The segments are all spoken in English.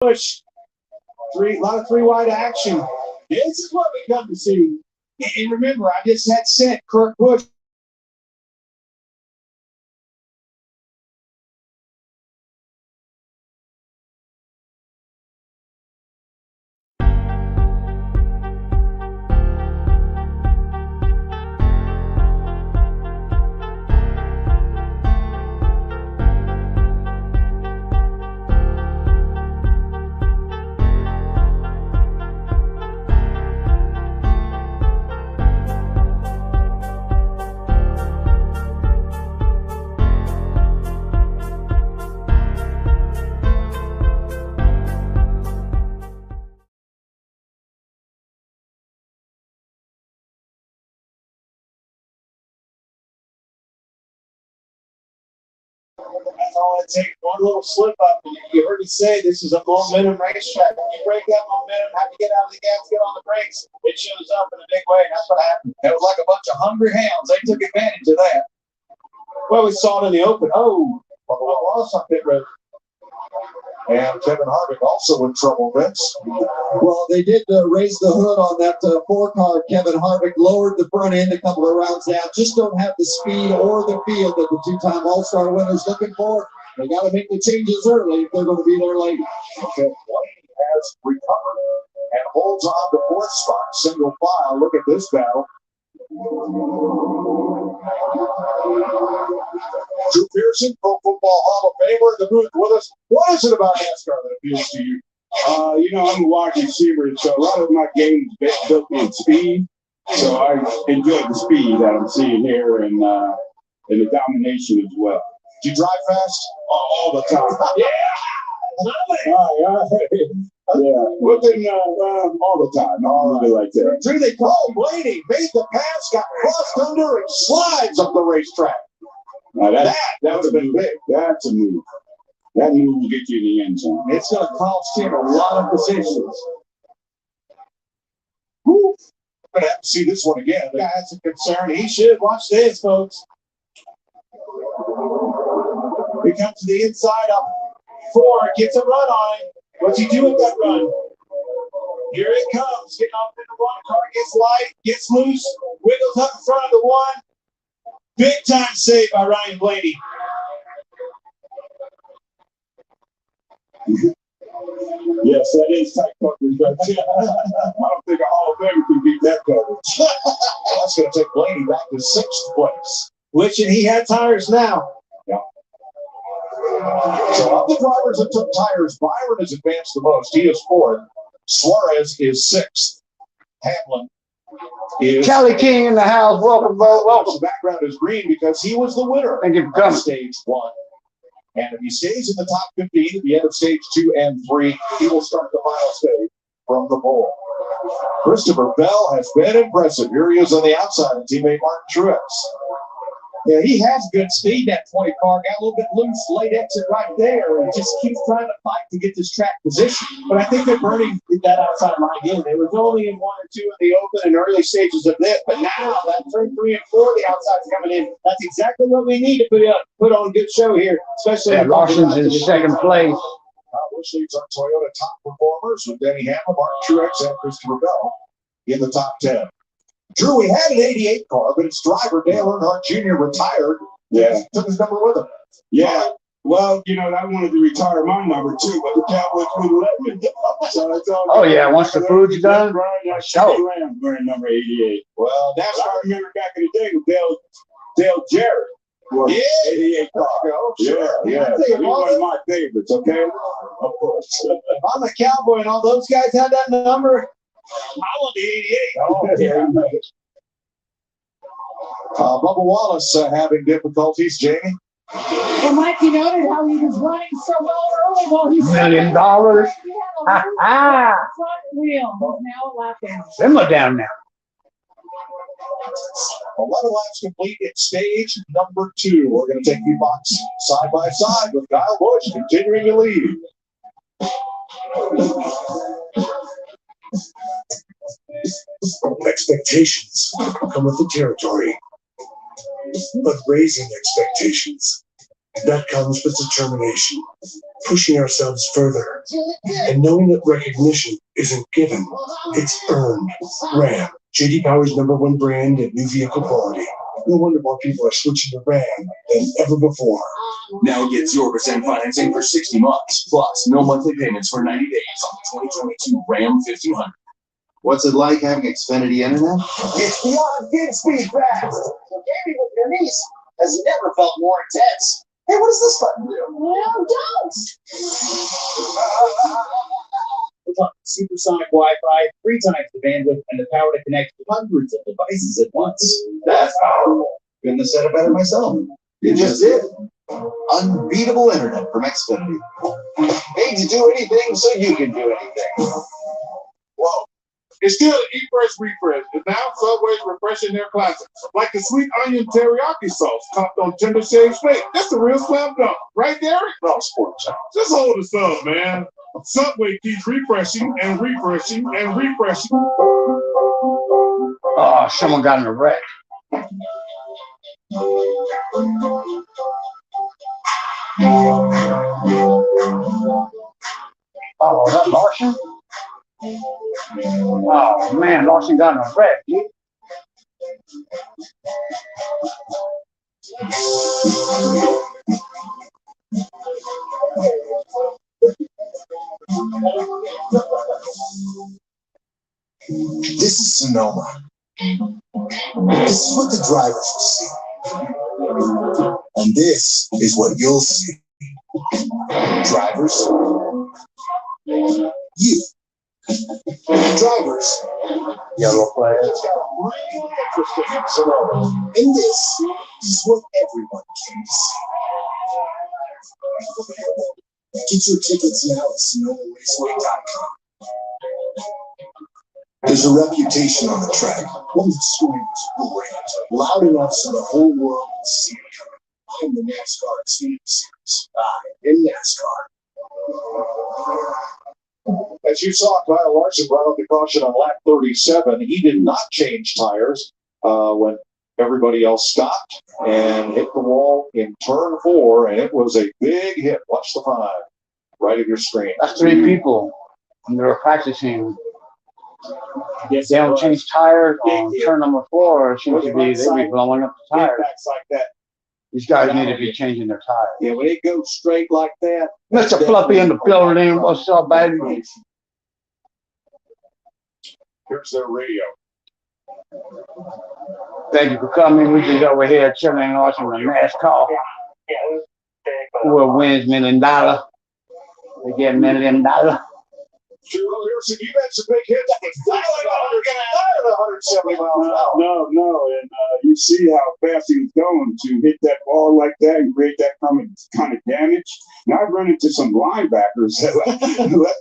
Push. A lot of three wide action. This is what we come to see. And remember, I just had set Kurt Busch. That's all it takes. One little slip up. You heard me say this is a momentum racetrack. If you break that momentum, have to get out of the gas, get on the brakes. It shows up in a big way. That's what happened. It was like a bunch of hungry hounds. They took advantage of that. Well, we saw it in the open. Oh, lost on pit road. And Kevin Harvick also in trouble, Vince. Well, they did raise the hood on that four-car. Kevin Harvick lowered the front end a couple of rounds down. Just don't have the speed or the field that the two-time All-Star winner's looking for. They got to make the changes early if they're going to be there late. Okay, Blaney has recovered and holds on to fourth spot, single file. Look at this battle. Drew Pearson, Pro Football Hall of Famer, in the booth with us. What is it about NASCAR that appeals to you? I'm a wide receiver, so a lot of my game is built in speed. So I enjoy the speed that I'm seeing here and the domination as well. Do you drive fast? All the time. Yeah. Yeah, within all the time. All right. Like that. Drew, they call Blaney, made the pass, got crossed under, and slides up the racetrack. Now that's been big. That's a move. That move will get you in the end zone. It's going to cost him a lot of positions. We're going to have to see this one again. The guy's a concern. He should. Watch this, folks. He comes to the inside up 4, gets a run on him. What's he do with that run? Here it comes. Getting off in the one. Car gets light, gets loose, wiggles up in front of the one. Big time save by Ryan Blaney. Yes, that is tight coverage. But I don't think a Hall of Famer can beat that coverage. That's going to take Blaney back to 6th place. Which he had tires now. Yeah. So of the drivers that took tires, Byron has advanced the most. He is 4th. Suarez is 6th. Hamlin is Kelly King in the house. Welcome, bro. Welcome. The background is green because he was the winner. Thank you for coming. Stage 1. And if he stays in the top 15 at the end of stage 2 and 3, he will start the final stage from the pole. Christopher Bell has been impressive. Here he is on the outside, and teammate Martin Truex. Yeah, he has good speed, that 20 car. Got a little bit loose, late exit right there, and just keeps trying to fight to get this track position. But I think that Bernie did that outside line again. They was only in 1 or 2 in the open and early stages of this, but now that turn 3 and 4, the outside's coming in. That's exactly what we need to put on a good show here, especially. Yeah, Lawson's in 2nd place. Which leads our Toyota top performers with Denny Hamlin, Martin Truex, and Christopher Bell in the top 10. Drew, we had an 88 car, but its driver, Dale Earnhardt Jr., retired. Yeah. Took his number with him. Yeah. Well, I wanted to retire my number too, but the Cowboys wouldn't let me. So it's all Oh, yeah. Once the food's done, show. I'm wearing number 88. Well, I remember back in the day with Dale Jarrett. Yeah. 88 car. Oh, sure. Yeah. He was one of my favorites, okay? Of course. If I'm a Cowboy and all those guys had that number, I want the 88. Oh, yeah. Bubba Wallace having difficulties, Jamie. Well, Mike, you noted how he was running so well early. Well, he's $1 million. Ha ha! front wheel. Now laughing. Simmer down now. 11 laps complete at stage number 2. We're going to take you box side by side with Kyle Busch continuing to lead. Expectations come with the territory, but raising expectations, that comes with determination. pushing ourselves further, and knowing that recognition isn't given, it's earned. Ram, J.D. Power's #1 brand in new vehicle quality. No wonder more people are switching to Ram than ever before. Now get 0% financing for 60 months, plus no monthly payments for 90 days on the 2022 Ram 1500. What's it like having Xfinity Internet? It's beyond gig speed fast. So gaming with your niece has never felt more intense. Hey, what does this button do? Well, don't. We're talking supersonic Wi-Fi, 3 times the bandwidth, and the power to connect hundreds of devices at once. That's powerful. Couldn't have said it better myself. You just did. Unbeatable internet from Xfinity. Made to do anything so you can do anything. Whoa. It's still an Eat Fresh refresh, and now Subway's refreshing their classics. Like the sweet onion teriyaki sauce topped on tender shaved steak. That's the real slam dunk. Right, Derek? No, sports. Just hold the sub, man. Subway keeps refreshing and refreshing and refreshing. Oh, someone got in a wreck. Oh, is that Larson? Oh man, Larson got in a wreck, dude. This is Sonoma. This is what the drivers will see. And this is what you'll see. Drivers. You. Drivers. Yellow flag. Really interesting in Sonoma. And this is what everyone came to see. Get your tickets now at SonomaRaceway.com. There's a reputation on the track. One that screams great, loud enough so the whole world can see it coming. I'm the NASCAR Xfinity Series. I am NASCAR. As you saw, Kyle Larson brought up the caution on lap 37. He did not change tires when everybody else stopped and hit the wall in turn 4, and it was a big hit. Watch the 5 right of your screen. That's 3 people. And they were practicing. If they don't change tires on turn number 4, it seems to be they'd be blowing up the tires. Like that. These guys need to be changing their tires. Yeah, when it goes straight like that. Mr. Fluffy in the building. What's up, baby? Here's their radio. Thank you for coming. We just over here chilling and watching the NASCAR. Who wins $1 million? They get $1 million. Sure, you've had some big hits. 170 miles an hour. No, and you see how fast he was going to hit that ball like that and create that kind of damage. Now I've run into some linebackers that let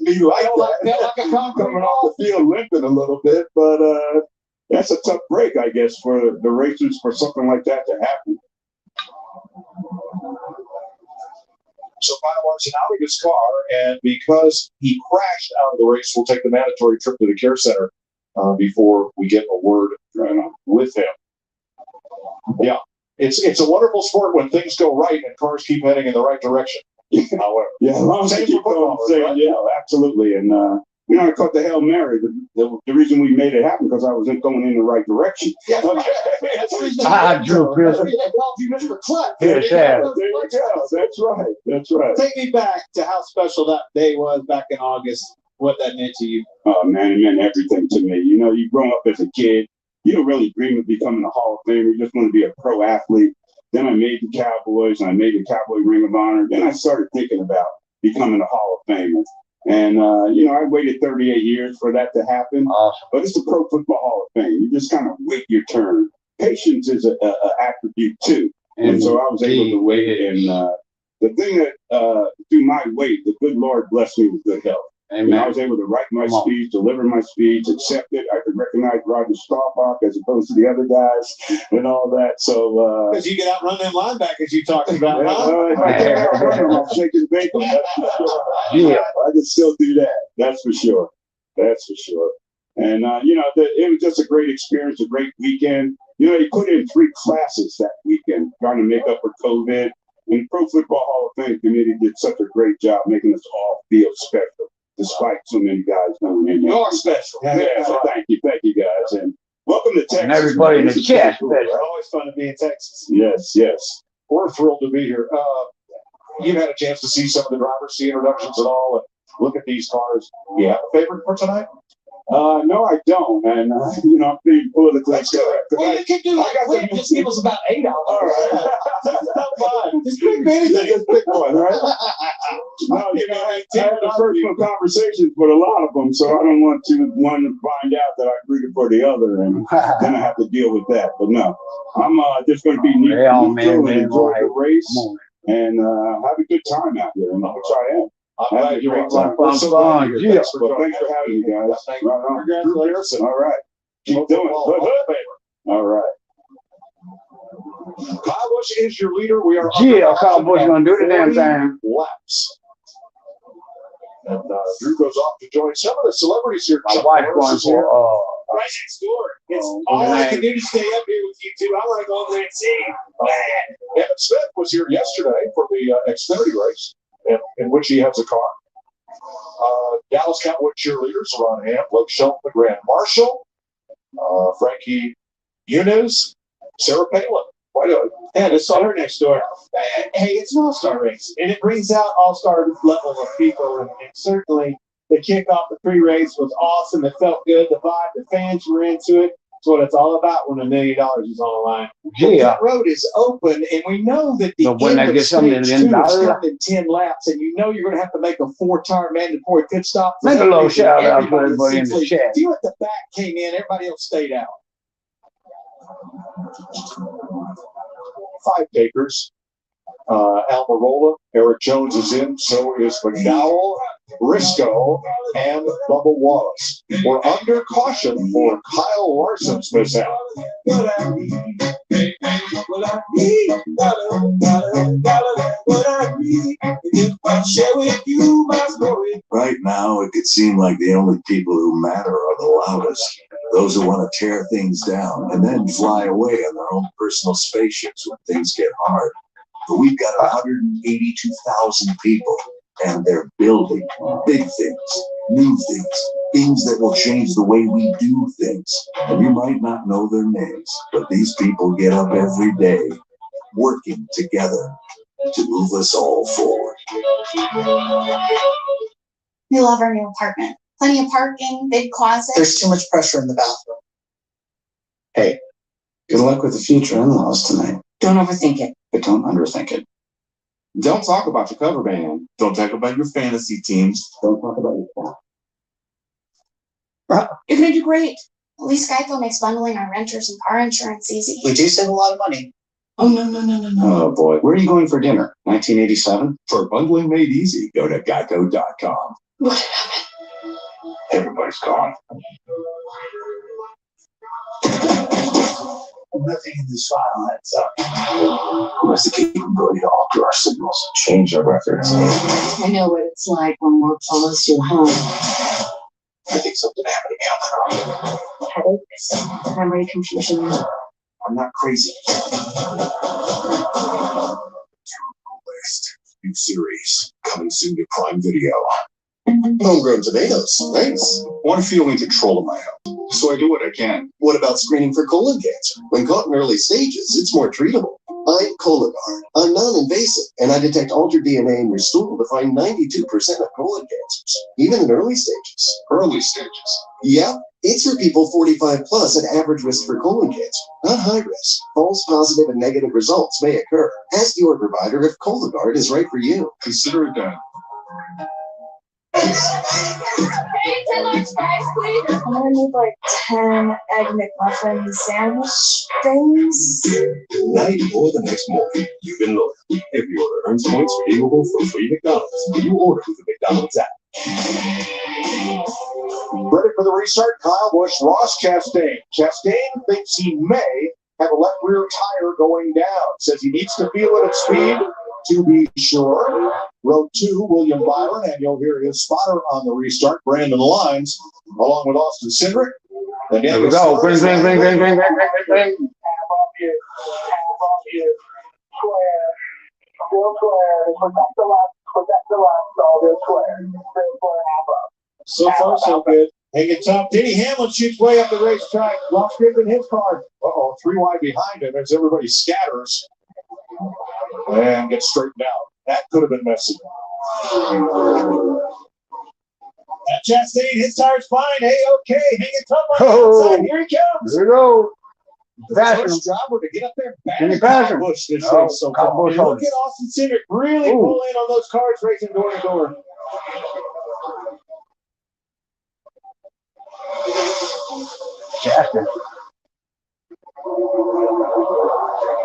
me like that, coming off the field limping a little bit, but that's a tough break, I guess, for the racers for something like that to happen. So Kyle Larson out of his car, and because he crashed out of the race, we'll take the mandatory trip to the care center before we get a word with him. Yeah, it's a wonderful sport when things go right and cars keep heading in the right direction. However, yeah, as long as they keep going, yeah, absolutely. And I caught the Hail Mary. The reason we made it happen because I wasn't going in the right direction. Yeah, Drew Chris. There you go. That's right. Take me back to how special that day was back in August, what that meant to you. Oh, man, it meant everything to me. You grow up as a kid. You don't really dream of becoming a Hall of Famer. You just want to be a pro athlete. Then I made the Cowboys, and I made the Cowboy Ring of Honor. Then I started thinking about becoming a Hall of Famer. And, I waited 38 years for that to happen. Awesome. But it's the Pro Football Hall of Fame. You just kind of wait your turn. Patience is an attribute, too. And so I was able to wait. And the thing that, through my wait, the good Lord blessed me with good health. And I was able to write my speech, deliver my speech, accept it. I could recognize Roger Staubach as opposed to the other guys and all that. So because you get out run them linebackers you talked about. If I can't out run them, I'm shaking bacon. That's for sure. Yeah, I can still do that. That's for sure. And it was just a great experience, a great weekend. He put in 3 classes that weekend, trying to make up for COVID. And the Pro Football Hall of Fame committee did such a great job making us all feel special, despite so many guys coming in. You are special. Yeah, thank you, guys, and welcome to Texas. And everybody in the chat. Always fun to be in Texas. Yes, yes. We're thrilled to be here. You've had a chance to see some of the drivers, see introductions and all, and look at these cars. You have a favorite for tonight? No, I don't, and you know, I'm being politically correct. Well, you can do that quick. Just give us about 8 hours. All right. Just pick anything. Just pick one, right? No, you know, I had the personal conversations with a lot of them, so I don't want one to find out that I rooted for the other, and then I have to deal with that. But no, I'm just going to be neutral and enjoy the race and have a good time out there, and which I am. I'm glad you were fun. Thanks for having me, guys. Congratulations. Drew Pearson. All right. Keep doing it. All right. Kyle Busch is your leader. We are Kyle Busch gonna do the damn thing. Laps. And Drew goes off to join some of the celebrities here. My wife going for Right next door. It's all I can do to stay up here with you two. I want to go over there and see. Evan Smith was here yesterday for the Xfinity race, in which he has a car. Dallas Cowboy cheerleaders, Ron Ham, Luke Shelton, the Grand Marshal, Frankie Muniz, Sarah Palin. Yeah, just saw her next door. Hey, it's an all-star race, and it brings out all-star level of people, and certainly the kickoff, the pre-race was awesome. It felt good. The vibe, the fans were into it. That's what it's all about when $1 million is on the line. Yeah. That road is open, and we know that the But when end I of get something in stage the 2 end, is coming in 10 laps, and you know you're going to have to make a 4-tire mandatory pit stop. Make a little shout out to everybody in the chat. A few at the back came in. Everybody else stayed out. 5 takers. Almirola, Eric Jones is in, so is McDowell, Briscoe, and Bubba Wallace. We're under caution for Kyle Larson's mishap. Right now, it could seem like the only people who matter are the loudest. Those who want to tear things down and then fly away on their own personal spaceships when things get hard. But we've got 182,000 people, and they're building big things, new things that will change the way we do things. And you might not know their names, but these people get up every day, working together to move us all forward. We love our new apartment. Plenty of parking, big closet. There's too much pressure in the bathroom. Hey, good luck with the future in-laws tonight. Don't overthink it. But don't underthink it. Don't talk about your cover band. Don't talk about your fantasy teams. Don't talk about your farm. You're going to do great. At least Geico makes bundling our renters and car insurance easy. We do save a lot of money. Oh, no. Oh, boy. Where are you going for dinner? 1987? For bundling made easy, go to geico.com. What happened? Everybody's gone. Nothing in this file adds up. Who has the capability to alter our signals, change our records? I know what it's like when work follows you home. I think something happened to me on the road. Headaches, memory confusion. I'm not crazy. New series coming soon to Prime Video. Homegrown tomatoes. Nice. I want to feel in control of my health, so I do what I can. What about screening for colon cancer? When caught in early stages, it's more treatable. I'm Cologuard. I'm non-invasive, and I detect altered DNA in your stool to find 92% of colon cancers, even in early stages. Early stages. Yep. It's for people 45 plus at average risk for colon cancer, not high risk. False positive and negative results may occur. Ask your provider if Cologuard is right for you. Consider it done. Hey, 10 large fries, please. I'm gonna need like 10 egg McMuffin sandwich things. Tonight or the next morning, you've been loyal. Every order earns points redeemable for free McDonald's when you order with the McDonald's app. Ready for the restart? Kyle Busch lost Chastain. Chastain thinks he may have a left rear tire going down. Says he needs to feel it at speed to be sure. Row 2, William Byron, and you'll hear his spotter on the restart, Brandon Lines, along with Austin Cindric. There we go. Bring. So far, so good. Hanging top. Denny Hamlin shoots way up the racetrack. Lost grip in his car. Uh-oh, 3 wide behind him as everybody scatters and gets straightened out. That could have been messy. That Chastain, his tire's fine. Hey, okay. Hanging top on the outside. Here he comes. Here we go. The first driver to get up there and pass him. Busch this race so far. And look at Austin Cindric really pull in on those cars racing door to door. Chastain.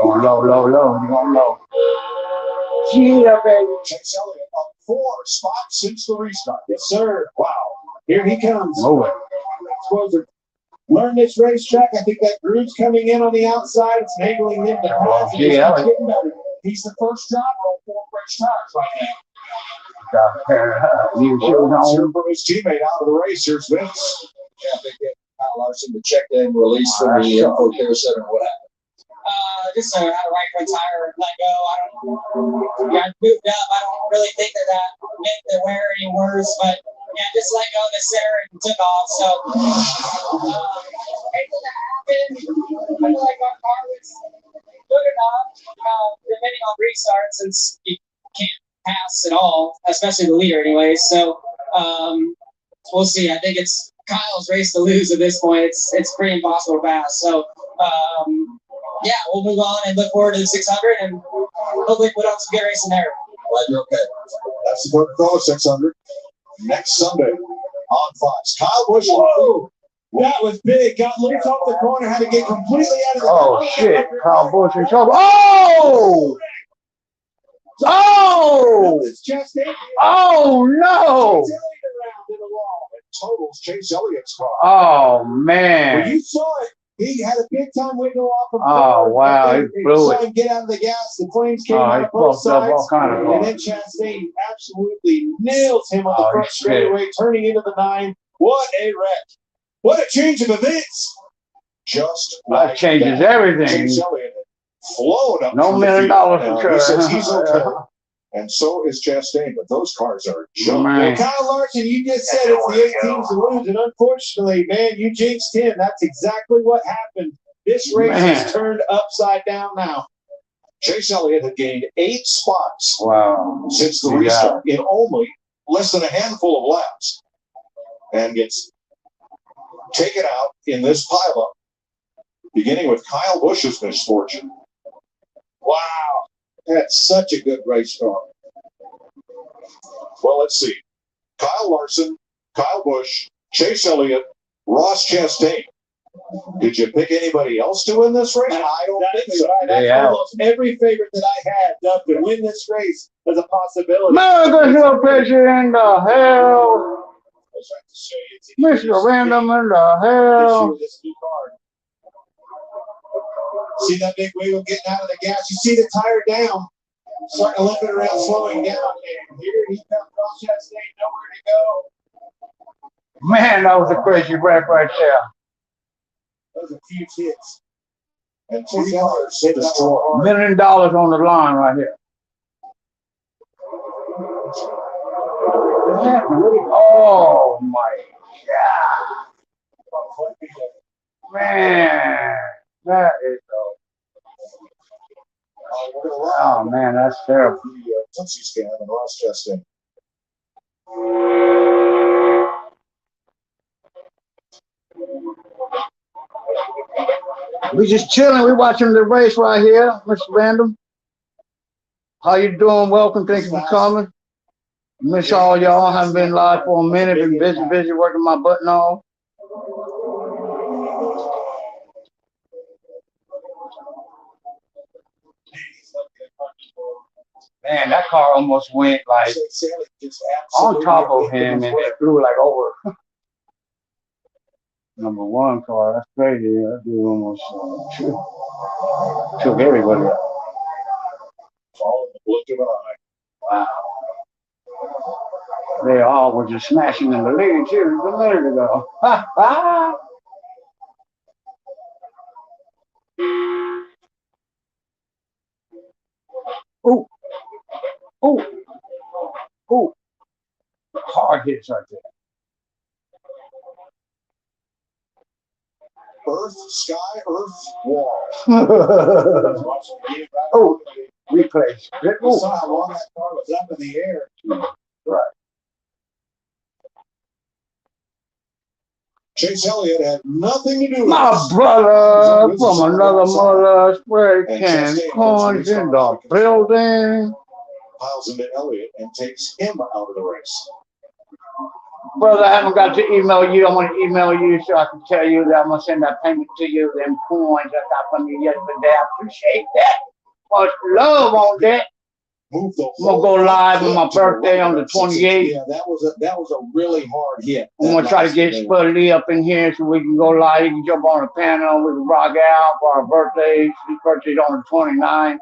Going low. You're going low. Yeah, baby. Chase Elliott up 4 spots since the restart. Yes, sir. Wow. Here he comes. Move it. Supposed to learn this racetrack. I think that groove's coming in on the outside. It's enabling him to pass. He's the first driver on 4 fresh tires right now. Here from his teammate out of the race. Here's Vince. Yeah, they get Kyle Larson to check in, release from the info care center. What happened? Just had a right front tire let go. I moved up. I don't really think that made the wear any worse, but yeah, just let go of the center and took off. So, that happened. I feel like our car was good enough, depending on restart, since you can't pass at all, especially the leader, anyway. So, we'll see. I think it's Kyle's race to lose at this point. It's pretty impossible to pass. So, yeah, we'll move on and look forward to the 600 and hopefully put on some good racing there. Glad you're okay. That's the Coca-Cola 600 next Sunday on Fox. Kyle Busch. Whoa! That was big. Got loose off the corner. Had to get completely out of the Oh, shit. Kyle Busch in trouble. Oh! Oh! Oh, no! Totals Chase Elliott's car. Oh, man. When you saw it, he had a big time window off of wow, he blew it. Saw him get out of the gas. The flames came out of both sides. And then Chastain absolutely nails him on the front straightaway, turning into the 9. What a wreck. What a change of events. Just that changes everything. Chase Elliott flown up. No $1 million for sure. He says he's okay. And so is Chastain, but those cars are junk. Kyle Larson, you just said it's the 8 teams to lose, and unfortunately, man, you jinxed him. That's exactly what happened. This race is turned upside down now. Chase Elliott had gained 8 spots since the restart in only less than a handful of laps, and gets taken out in this pileup, beginning with Kyle Busch's misfortune. Wow. That's such a good race car. Well, let's see. Kyle Larson, Kyle Busch, Chase Elliott, Ross Chastain. Did you pick anybody else to win this race? I don't think so. That's almost every favorite that I had to win this race as a possibility. Mother no pressure in the hell. Mr. Random in the hell. See that big wheel getting out of the gas. You see the tire down, starting to limp it around, slowing down. And here he comes across Chastain, nowhere to go. Man, that was a crazy wreck right there. Those are huge hits. And 2 cars destroyed. $1 million on the line right here. Oh my God. Man, that is oh man, that's terrible. The Tootsie Scan and Ross Chastain. We just chilling. We watching the race right here, Mr. Random. How you doing? Welcome. Thank you for coming. Miss all y'all. Haven't been live for a minute. Been busy working my button off. Man, that car almost went like on top of him and it flew like over. Number 1 car, that's crazy. That dude almost took everybody out. All in the blink of an eye. Wow. They all were just smashing in the lead too a minute ago. Ha ha! Ooh. Oh, oh, hard hits right there. Earth, sky, earth, wall. Oh, replay. You saw how long that car was up in the air. Right. Chase Elliott had nothing to do with My this. brother from another mother spray can coins in the building. Piles into Elliott and takes him out of the race. Brother, I haven't got to email you. I'm going to email you so I can tell you that I'm going to send that payment to you. Them coins I got from you yesterday. I appreciate that. Much love on that. I'm going to go live on my birthday on the 28th. Yeah, that was a really hard hit. I'm going to try to get Spuddy Lee up in here so we can go live. He can jump on the panel. We can rock out for our birthdays. His birthday's on the 29th.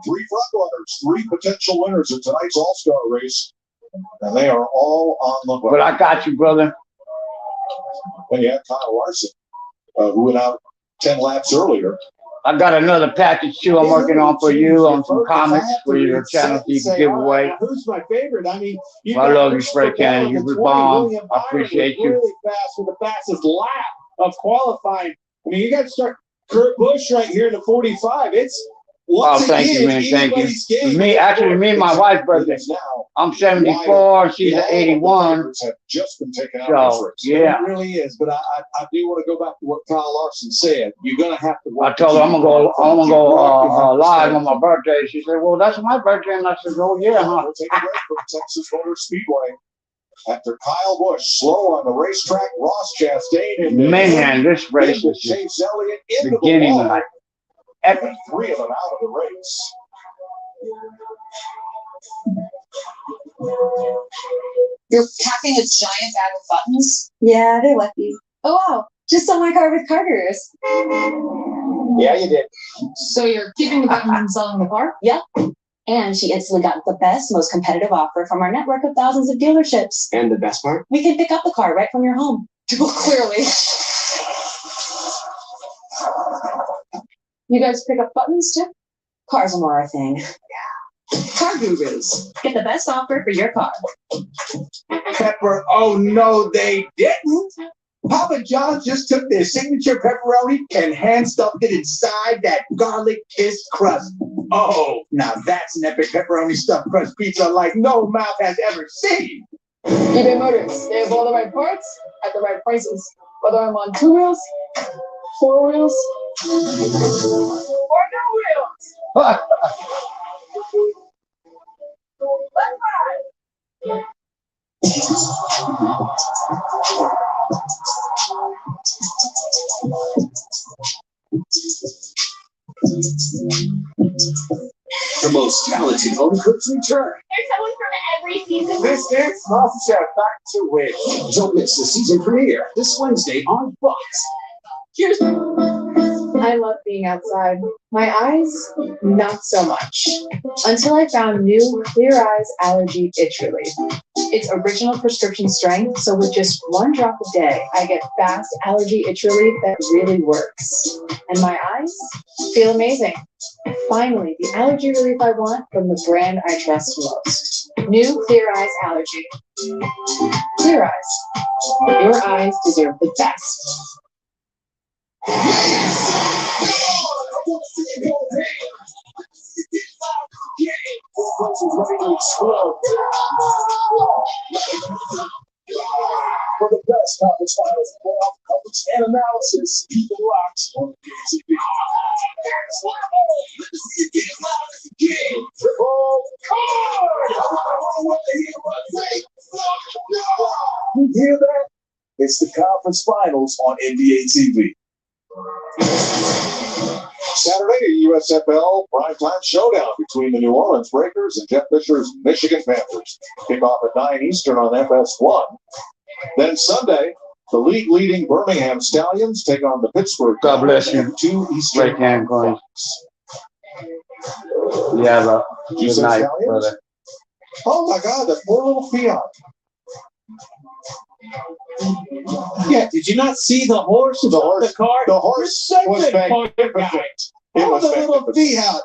3 front runners, 3 potential winners of tonight's All-Star race. And they are all on the boat. But I got you, brother. And you had Kyle Larson, who went out 10 laps earlier. I got another package too I'm working on for you on some comics for your channel so you can give away. Who's my favorite? I mean, I love you, Spray Cannon. You're the bomb. I appreciate you. Really fast with the fastest lap of qualifying. I mean, you got to start Kurt Busch right here in the 45. It's thank you, man. Thank you. Me and my wife's birthday. I'm 74. She's 81. Have just been taken out of this race. Yeah, it really is. But I do want to go back to what Kyle Larson said. You're going to have to. I told her I'm gonna go live on my birthday. She said, "Well, that's my birthday," and I said, "Oh yeah, huh?" We'll take a break from Texas Motor Speedway. After Kyle Busch slow on the racetrack, Ross Chastain and man, this race is Chase Elliott into beginning the wall. like epic. 3 of them out of the race. You're packing a giant bag of buttons? Yeah, they're lucky. Oh, wow. Just saw my car with Carter's. Yeah, you did. So you're keeping the buttons and selling the car? Yep. And she instantly got the best, most competitive offer from our network of thousands of dealerships. And the best part? We can pick up the car right from your home. Well, clearly. You guys pick up buttons too? Cars are more our thing. Yeah. Car gurus. Get the best offer for your car. Pepper, oh no, they didn't. Papa John's just took their signature pepperoni and hand stuffed it inside that garlic kissed crust. Oh, now that's an epic pepperoni stuffed crust pizza like no mouth has ever seen. eBay Motors. They have all the right parts at the right prices. Whether I'm on 2 wheels, 4 wheels, or no wheels. The most talented home cooks return. There's someone from every season. This is MasterChef Back to Win. Don't miss the season premiere this Wednesday on Fox. Cheers. I love being outside. My eyes, not so much. Until I found new Clear Eyes Allergy Itch Relief. It's original prescription strength, so with just 1 drop a day, I get fast allergy itch relief that really works. And my eyes feel amazing. Finally, the allergy relief I want from the brand I trust most. New Clear Eyes Allergy. Clear Eyes. Your eyes deserve the best. For the best conference finals, playoff coverage and analysis, keep it locked on TV. Triple card! You hear that? It's the conference finals on NBA TV. Saturday, a USFL primetime showdown between the New Orleans Breakers and Jeff Fisher's Michigan Panthers. Kickoff at 9 Eastern on FS1. Then Sunday, the league-leading Birmingham Stallions take on the Pittsburgh. God bless you. 2 Eastern. Great hand, Coins. You have a good night, brother. Oh my God, that poor little Fiat. Yeah, did you not see the horse? The horse, the car? The horse was magnificent. It was the little magnificent. Fiat.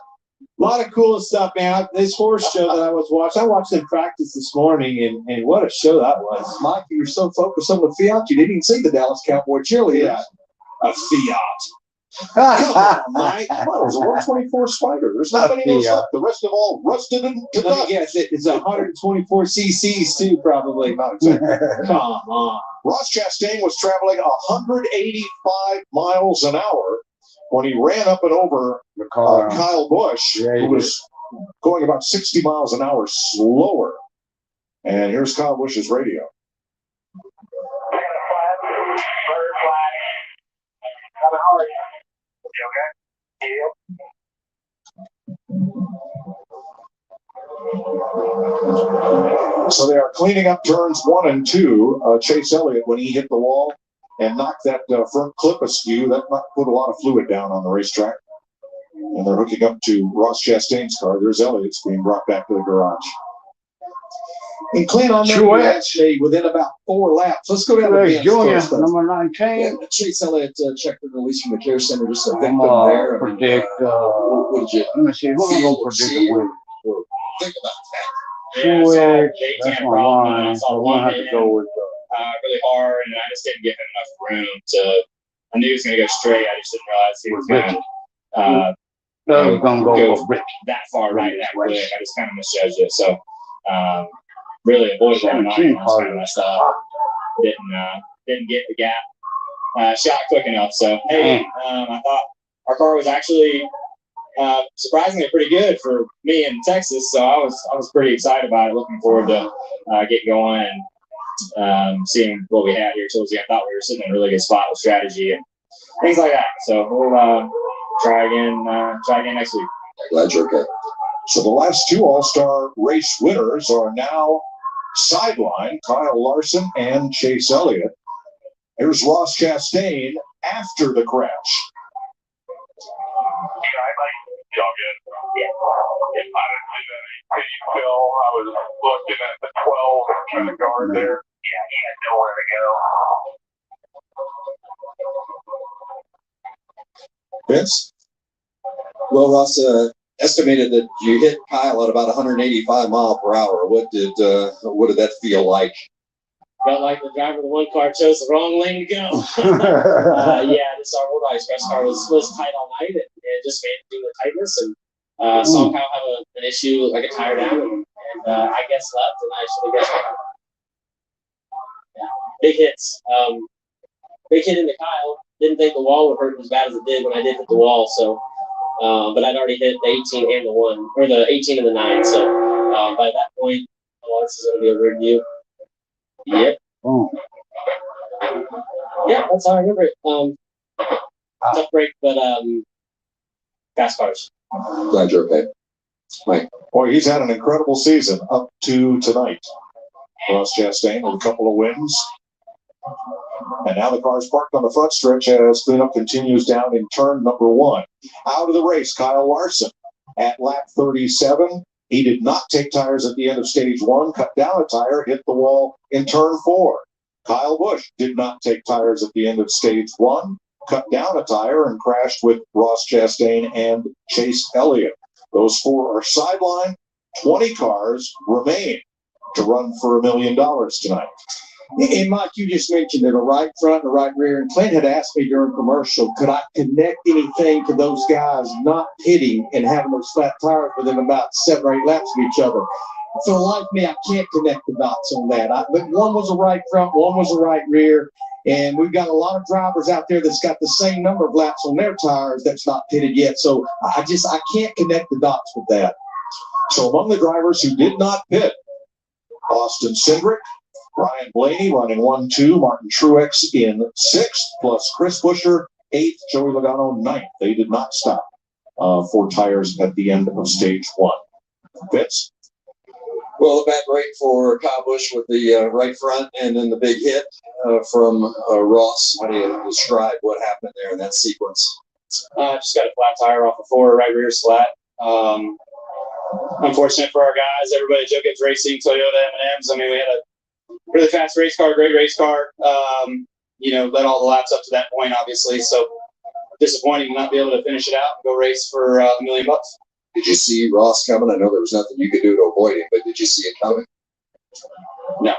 lot of cool stuff, man. This horse show that I watched them practice this morning, and what a show that was. Mike, you're so focused on the Fiat, you didn't even see the Dallas Cowboy cheerleaders. Yeah. A Fiat. Come on, Mike. Come on, it was a 124 Spider. There's not many of those Yeah. left. The rest of all rusted and to Let me dust. guess, it's 124 cc's too, probably. Not exactly. Come on. Ross Chastain was traveling 185 miles an hour when he ran up and over The car. Kyle Busch, Yeah, he who was going about 60 miles an hour slower. And here's Kyle Busch's radio. So they are cleaning up turns 1 and 2. Chase Elliott, when he hit the wall and knocked that front clip askew, that put a lot of fluid down on the racetrack. And they're hooking up to Ross Chastain's car. There's Elliott's being brought back to the garage. And Clint, on that, Truex. you actually within about 4 laps. Let's go down to Truex Ben's Jr., first, though. number 19. Yeah, Chase Elliott checked the release from the care center, just a I'm victim gonna there. I mean, predict. what did you Let me see. Who am I feel gonna or predict see the win? or think about that? Truex. They That's can't my problem. I line. saw So I'm one gonna have to hit go with. really hard, and I just didn't give him enough room to. I knew he was going to go straight. I just didn't realize he was going to I was gonna go for Rick. that far right that quick. I just kind of misjudged it. So really avoidable. I was kind of messed up. Didn't get the gap shot quick enough. So hey, I thought our car was actually surprisingly pretty good for me in Texas. So I was pretty excited about it. Looking forward to getting going and seeing what we had here towards the end. I thought we were sitting in a really good spot with strategy and things like that. So we'll try again next week. Glad you're okay. So the last 2 All-Star race winners are now sidelined, Kyle Larson and Chase Elliott. Here's Ross Chastain after the crash. I was looking at the 12 in the guard there. Yeah, he had nowhere to go. Vince? Well, Ross estimated that you hit Kyle at about 185 mile per hour. What did that feel like? Felt like the driver of the one car chose the wrong lane to go. This our old express car was tight all night. It just made it do the tightness and saw Kyle have an issue like a tire down and I guess left and I should have guessed right. Yeah, big hits. Big hit into Kyle. Didn't think the wall would hurt as bad as it did when I did hit the wall. So, but I'd already hit the 18 and the 1 or the 18 and the 9. So by that point, this is going to be a weird view. Yep. Oh. Yeah, that's how I remember it. Tough break, but fast cars. Glad you're okay. Mike. Boy, he's had an incredible season up to tonight. Ross Chastain with a couple of wins. And now the car's parked on the front stretch as cleanup continues down in turn number 1. Out of the race, Kyle Larson at lap 37. He did not take tires at the end of stage 1, cut down a tire, hit the wall in turn 4. Kyle Busch did not take tires at the end of stage 1, cut down a tire, and crashed with Ross Chastain and Chase Elliott. Those 4 are sidelined. 20 cars remain to run for $1 million tonight. And Mike, you just mentioned that a right front and a right rear. And Clint had asked me during commercial, could I connect anything to those guys not hitting and having those flat tires within about 7 or 8 laps of each other? For the life of me, I can't connect the dots on that. But one was a right front, one was a right rear. And we've got a lot of drivers out there that's got the same number of laps on their tires that's not pitted yet. So I can't connect the dots with that. So among the drivers who did not pit, Austin Cindric, Ryan Blaney running 1-2, Martin Truex in 6th, plus Chris Buescher 8th, Joey Logano 9th. They did not stop for tires at the end of stage 1. Vince? Well, the bad break for Kyle Busch with the right front and then the big hit from Ross. How do you describe what happened there in that sequence? Just got a flat tire off the 4 right rear slat. Unfortunate for our guys. Everybody at Joe Gibbs Racing, Toyota, M&Ms. I mean, we had a really fast race car, great race car. Led all the laps up to that point, obviously. So disappointing to not be able to finish it out and go race for $1 million. Did you see Ross coming? I know there was nothing you could do to avoid him, but did you see it coming? No.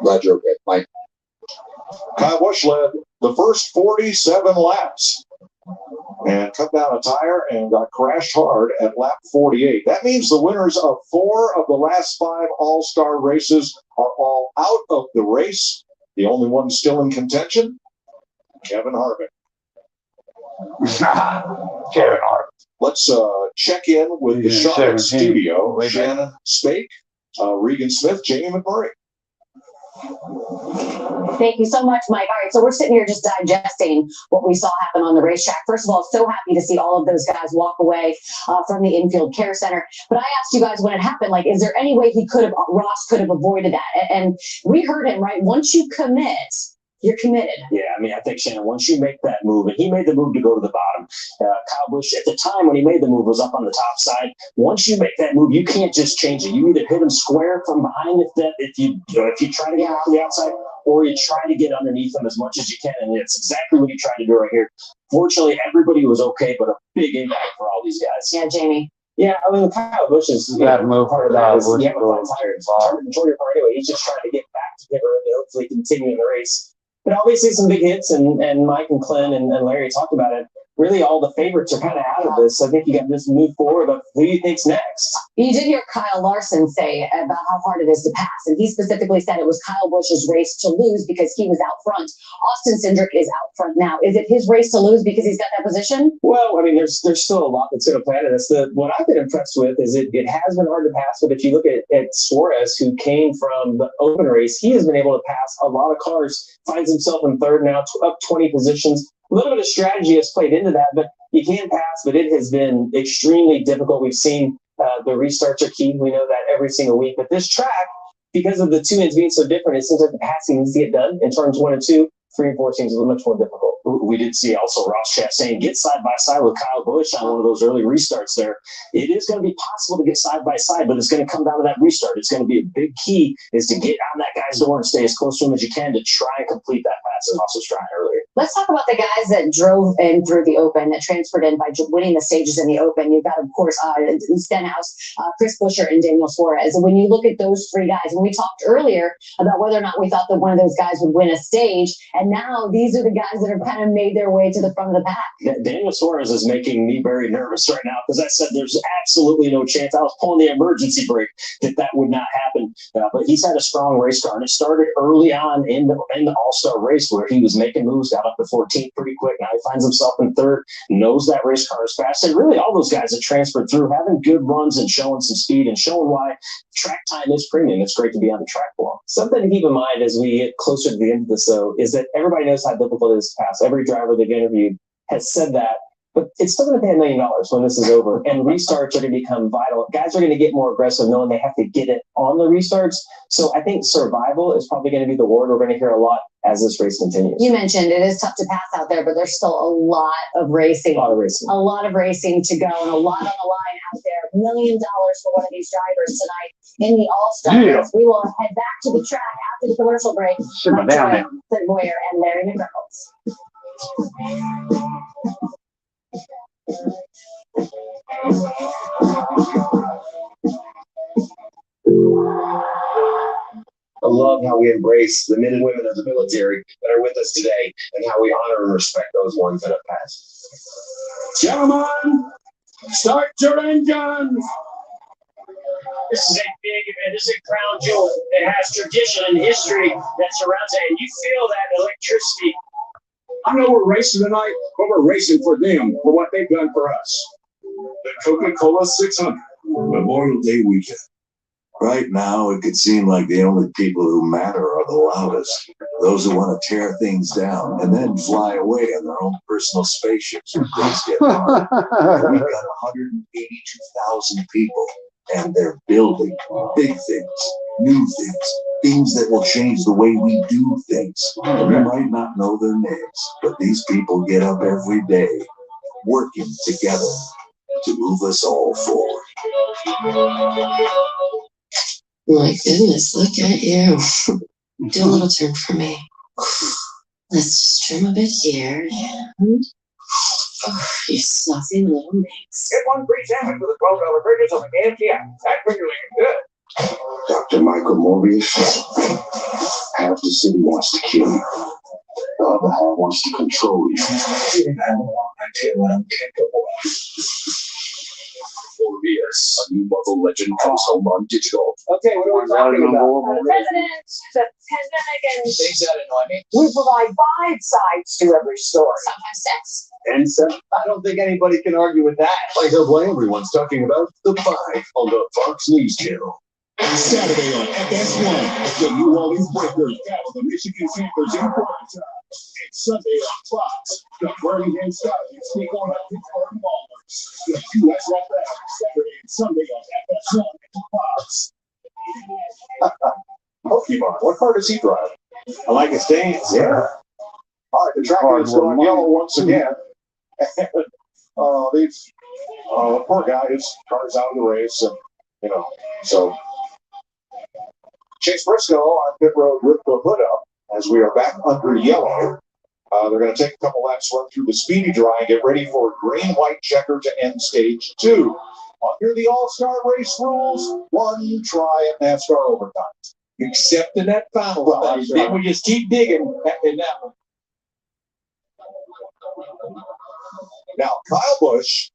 Glad you're okay, Mike. Kyle Busch led the first 47 laps and cut down a tire and got crashed hard at lap 48. That means the winners of 4 of the last 5 All-Star races are all out of the race. The only one still in contention, Kevin Harvick. Kevin Harvick. Let's check in with the Charlotte studio. Shannon Spake, Regan Smith, Jamie McMurray. Thank you so much, Mike. All right, so we're sitting here just digesting what we saw happen on the racetrack. First of all, so happy to see all of those guys walk away from the infield care center. But I asked you guys when it happened, like, is there any way Ross could have avoided that? And we heard him, right? Once you commit, you're committed. Yeah, I mean, I think, Shannon, once you make that move, and he made the move to go to the bottom. Kyle Busch, at the time when he made the move, was up on the top side. Once you make that move, you can't just change it. You either hit him square from behind if you try to get out to the outside, or you try to get underneath him as much as you can. And it's exactly what he tried to do right here. Fortunately, everybody was okay, but a big impact for all these guys. Yeah, Jamie. Yeah, I mean, Kyle Busch is part of that. You have a flat tire. It's hard to control your car anyway. He's just trying to get back to Piver and hopefully continue in the race. But obviously some big hits, and Mike and Clint and Larry talked about it. Really, all the favorites are kind of out of this. I think you got to just move forward. But who do you think's next? You did hear Kyle Larson say about how hard it is to pass, and he specifically said it was Kyle Busch's race to lose because he was out front. Austin Cindric is out front now. Is it his race to lose because he's got that position? Well, I mean, there's still a lot that's going to play into this. What I've been impressed with is it has been hard to pass, but if you look at Suarez, who came from the open race, he has been able to pass a lot of cars, finds himself in third now, up 20 positions. A little bit of strategy has played into that, but you can pass, but it has been extremely difficult. We've seen the restarts are key. We know that every single week. But this track, because of the two ends being so different, it seems like the passing needs to get done in turns 1 and 2. 3 and 4 seems much more difficult. We did see also Ross Chastain get side by side with Kyle Busch on one of those early restarts there. It is going to be possible to get side by side, but it's going to come down to that restart. It's going to be a big key is to get on that guy's door and stay as close to him as you can to try and complete that pass as also trying earlier. Let's talk about the guys that drove in through the Open, that transferred in by winning the stages in the Open. You've got, of course, Stenhouse, Chris Buescher, and Daniel Suarez. And when you look at those 3 guys, and we talked earlier about whether or not we thought that one of those guys would win a stage, and now these are the guys that have kind of made their way to the front of the pack. Daniel Suarez is making me very nervous right now because I said there's absolutely no chance. I was pulling the emergency brake that would not happen. But he's had a strong race car, and it started early on in the All-Star race where he was making moves, got up to 14th pretty quick. Now he finds himself in third, knows that race car is fast. And really all those guys that transferred through, having good runs and showing some speed and showing why track time is premium. It's great to be on the track for them. Something to keep in mind as we get closer to the end of this, though, is that everybody knows how difficult it is to pass. Every driver they've interviewed has said that, but it's still going to pay $1 million when this is over. And restarts are going to become vital. Guys are going to get more aggressive knowing they have to get it on the restarts. So I think survival is probably going to be the word we're going to hear a lot as this race continues. You mentioned it is tough to pass out there, but there's still a lot of racing. A lot of racing to go, and a lot on the line out there. $1 million for one of these drivers tonight in the All-Star race. We will head back to the track after the commercial break. Clint Boyer and Larry McReynolds. I love how we embrace the men and women of the military that are with us today and how we honor and respect those ones that have passed. Gentlemen, start your engines. This is a big event. This is a crown jewel. It has tradition and history that surrounds it, and you feel that electricity. I know we're racing tonight, but we're racing for them, for what they've done for us. The Coca-Cola 600, Memorial Day weekend. Right now, it could seem like the only people who matter are the loudest. Those who want to tear things down and then fly away in their own personal spaceships when things get hard. We've got 182,000 people, and they're building big things, new things, things that will change the way we do things. And you might not know their names, but these people get up every day, working together to move us all forward. My goodness, look at you. Do a little turn for me. Let's just trim a bit here. And He's nothing little mix. Get one free sandwich with a $12 purchase on the KFC app. That's when you're looking good. Dr. Michael Morbius, half the city wants to kill you. The other half wants to control you. Morbius, a new Marvel Legend comes home on digital. Okay, what are we talking about? President, the pandemic, and Things that annoy me. we provide 5 sides to every story. Sometimes 6. And so, I don't think anybody can argue with that. I know what everyone's talking about. The 5 on the Fox News Channel. Saturday on FS1, the New Orleans Breakers battle the Michigan Panthers in prime time. And Sunday on Fox, the Birmingham Stallions take on the Pittsburgh Maulers. The two are back Saturday and Sunday on FS1 and Fox. Pokemon. What car does he drive? I like his dance. Yeah. All right, the tractor is going yellow once again. The poor guy, his car's out of the race, and so Chase Briscoe on pit road with the hood up as we are back under yellow. They're going to take a couple laps, run through the speedy dry, and get ready for green, white checker to end stage 2. Under the All-Star Race rules, 1 try at NASCAR overtime. Except in that final one. Then we just keep digging in that one. Now, Kyle Busch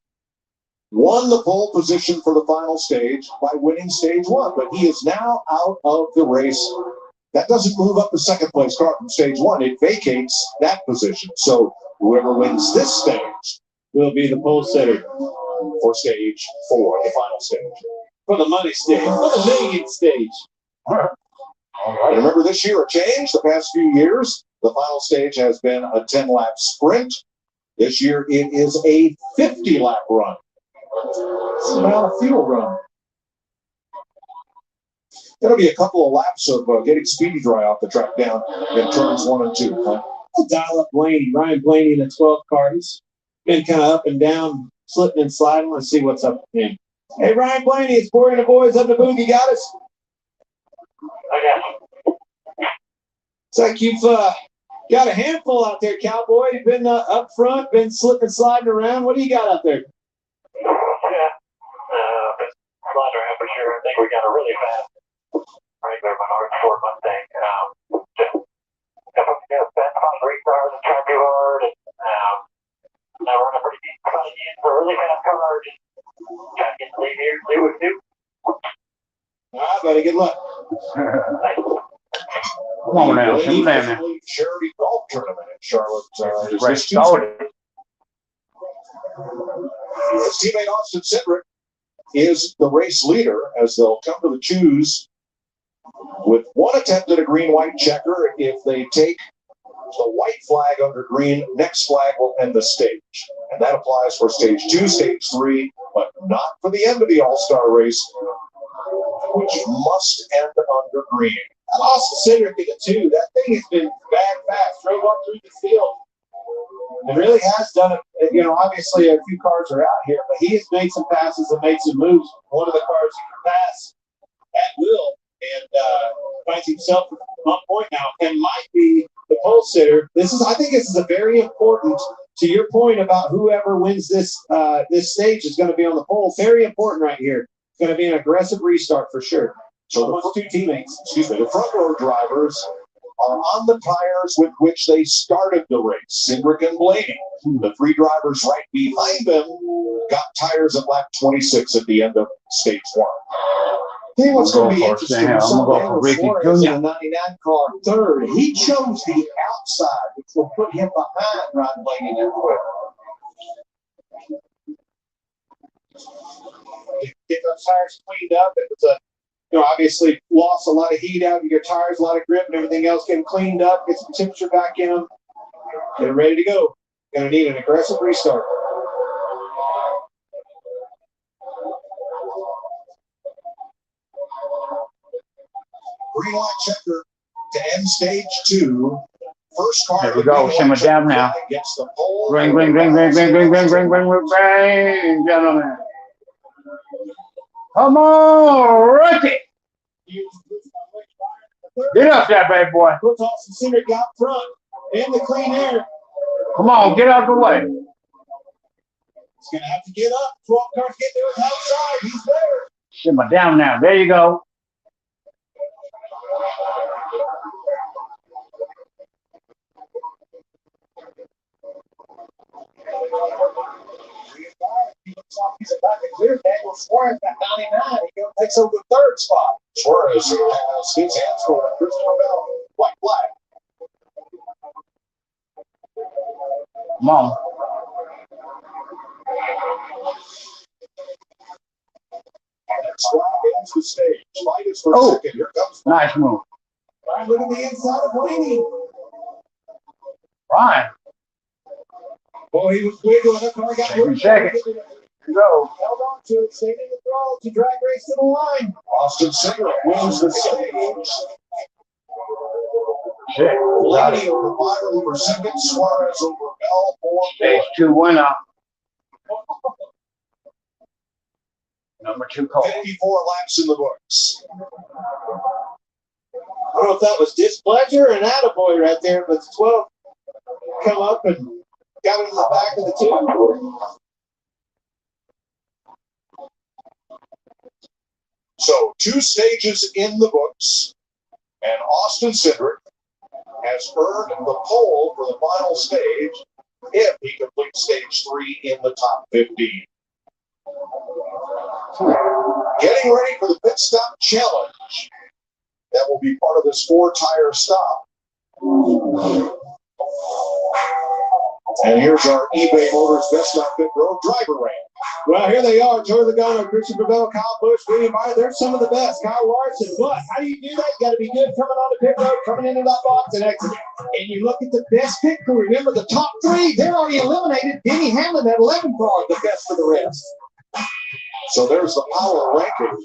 won the pole position for the final stage by winning stage 1, but he is now out of the race. That doesn't move up the second place car from stage 1. It vacates that position. So whoever wins this stage Will be the pole sitter for stage 4, the final stage. for the money stage, for the million stage. And remember, this year a change. The past few years, the final stage has been a 10-lap sprint. This year it is a 50-lap run. It's about a fuel run. There'll be a couple of laps of getting speedy dry off the track down in turns 1 and 2. Huh? I'll dial up Blaney. Ryan Blaney in the 12 car. He's been kind of up and down, slipping and sliding. Let's see what's up with him. Hey, Ryan Blaney, it's Corey and the boys up the boogie. Got us? It's like you've got a handful out there, cowboy. You've been up front, been slipping, sliding around. What do you got out there? Been sliding around for sure. I think we got a really fast regular Menard Ford Mustang. Just spent about 3 stars and tried too hard. And now we're in a pretty deep cut again for a really fast car. Just trying to get the lead here, see what we do. All right, buddy. Good luck. Come on now, sit down now. Charity golf tournament in Charlotte. Is Right, this Tuesday. started. His teammate Austin Cindric is the race leader as they'll come to the choose with 1 attempt at a green-white checker. If they take the white flag under green, next flag will end the stage. And that applies for stage 2, stage 3, but not for the end of the All-Star race, which must end under green. Austin Cindric in the 2. That thing has been bad fast. Drove up through the field. And really has done it. Obviously a few cars are out here, but he has made some passes and made some moves. One of the cars he can pass at will and finds himself on point now and might be the pole sitter. I think this is a very important, to your point about whoever wins this stage is going to be on the pole. Very important right here. It's going to be an aggressive restart for sure. So amongst 2 teammates. The front row drivers are on the tires with which they started the race. Cindric and Blaney, the 3 drivers right behind them, got tires at lap 26 at the end of stage 1. Hey, what's going to be interesting? I'm going to go for Ricky Flores in Jr. a 99 car 3rd. He chose the outside, which will put him behind Ryan Blaney and quick. Get those tires cleaned up. It was obviously lost a lot of heat out of your tires, a lot of grip and everything else. Get them cleaned up, get some temperature back in them, get them ready to go. Going to need an aggressive restart. Green light checker to end stage 2. First car. There we go. Simmer down now. Gets the pole. Ring, gentlemen. Come on, Ricky. Get up there, bad boy. Puts Austin Cindric out front in the clean air. Come on, get out the way. He's going to have to get up. 12 cars get to his outside. He's there. Simmer down now. There you go. He looks like he's about to clear Daniel Suarez at 99. He takes over the third spot. Suarez has his hands full with Christopher Bell. White flag. Come on. Next squad ends the stage. Fight is for second. Here comes Nice move. Ryan. Look at the inside of Blaney. Ryan. Boy, he was wiggling. That car got Second. Here you go. held on to it, saving the throw to drag race to the line. Austin Singer wins the stage. Blaney over Byron for second. Suarez over Bell for Stage 2 winner. Number 2 call. 54 laps in the books. I don't know if that was displeasure or an attaboy right there, but 12 come up and got it in the back of the two. So 2 stages in the books, and Austin Cindric has earned the pole for the final stage if he completes stage 3 in the top 15. Getting ready for the pit stop challenge. That will be part of this 4-tire stop. And here's our eBay Motors Best on Pit Road driver rank. Well, here they are. Joey Logano, Christopher Bell, Kyle Busch, William Byron. They're some of the best. Kyle Larson. But how do you do that? You got to be good coming on the pit road, coming into that box and exiting. And you look at the best pit crew. Remember the top 3, they're already eliminated. Denny Hamlin at 11 car, the best for the rest. So there's the power ranking.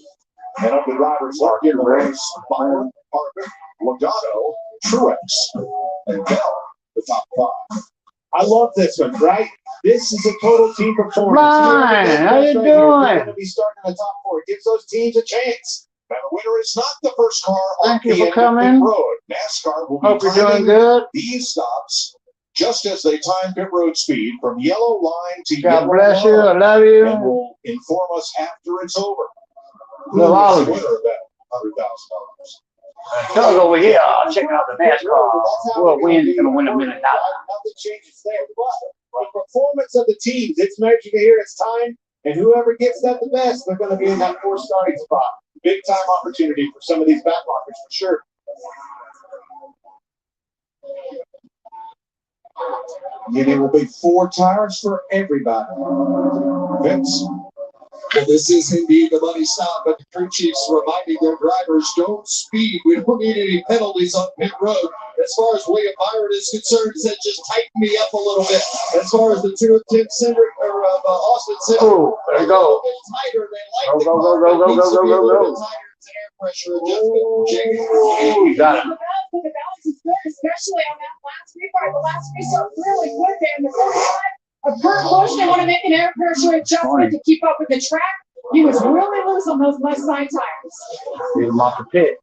And of the drivers left in the race, Byron, Harvick, Logano, Truex, and Bell, the top 5. I love this one, right? This is a total team performance. Ryan, how you doing? You're going to be starting in the top 4. It gives those teams a chance. Now the winner is not the first car on Thank you the for end of coming. pit road. NASCAR will be Hope you're doing timing good. these stops just as they time pit road speed from yellow line to God yellow bless line. you. I love you. And will inform us after it's over. Love all of Who you. is the winner of that $100,000? Doug over here checking out the NASCAR. Whoever wins is going to win $1 million. Nothing changes there. But the performance of the teams, it's measured here, it's time, and whoever gets that the best, they're going to be in that 4 starting spot. Big time opportunity for some of these backmarkers for sure. And it will be 4 tires for everybody. Vince? Well, this is indeed the money stop, but the crew chiefs reminding their drivers, don't speed. We don't need any penalties on pit road. As far as William Byron is concerned, he said just tighten me up a little bit. As far as the 2 of Tim Cindric, or Austin Cindric, Oh, there you go. tighter. They like Go, the go, car, go, but go, it needs go, to be a go, little go. bit tighter. It's an air pressure adjustment. Ooh, got it. The balance is good, especially on that last restart. The last restart really good there in the 45. A Kurt Busch, they want to make an air pressure adjustment to keep up with the track. He was really loose on those left side tires. Get him off the pit.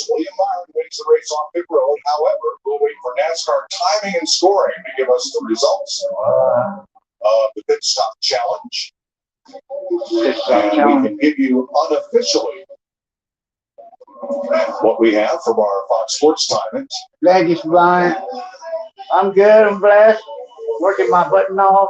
William Byron wins the race on pit road. However, we'll wait for NASCAR timing and scoring to give us the results of the pit stop challenge. And we can give you unofficially what we have from our Fox Sports timing. Thank you, Brian. I'm good. I'm blessed. Working my button off.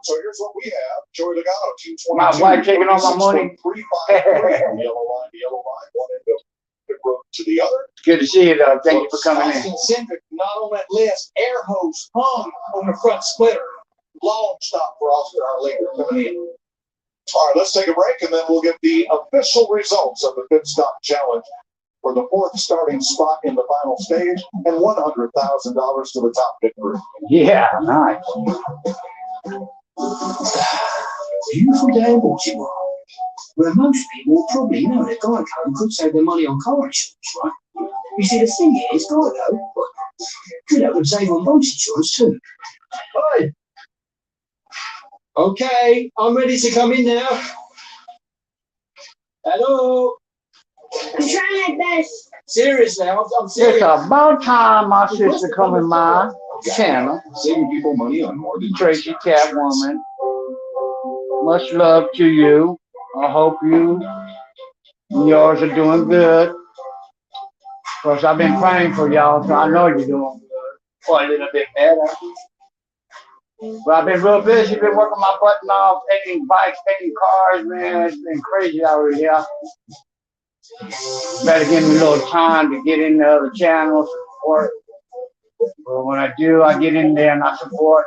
So here's what we have. Joey Logano, 222. My wife taking all my money. From yellow line to yellow line, one end of pit road to the other. Good to see you, though. Thank you for coming in. Austin Cindric, not on that list. Air hose hung on the front splitter. Long stop for Oscar, our leader, coming in. All right, let's take a break, and then we'll get the official results of the pit stop challenge for the 4th starting spot in the final stage and $100,000 to the top pit crew. Yeah, nice. Beautiful day in Baltimore, where most people probably know that Geico could save their money on car insurance, right? You see, the thing is, Geico could help them save on boat insurance too. Hi. Okay, I'm ready to come in now. Hello. I'm trying my best. Seriously, I'm It's serious. about time my sister come in my channel. Saving people money on more than Tracy Catwoman. Much love to you. I hope you and yours are doing good. Of course, I've been praying for y'all, so I know you're doing good. Or a little bit better. But I've been real busy, been working my button off, painting bikes, painting cars, man. It's been crazy out here. Better give me a little time to get in the other channels, support. But when I do, I get in there and I support.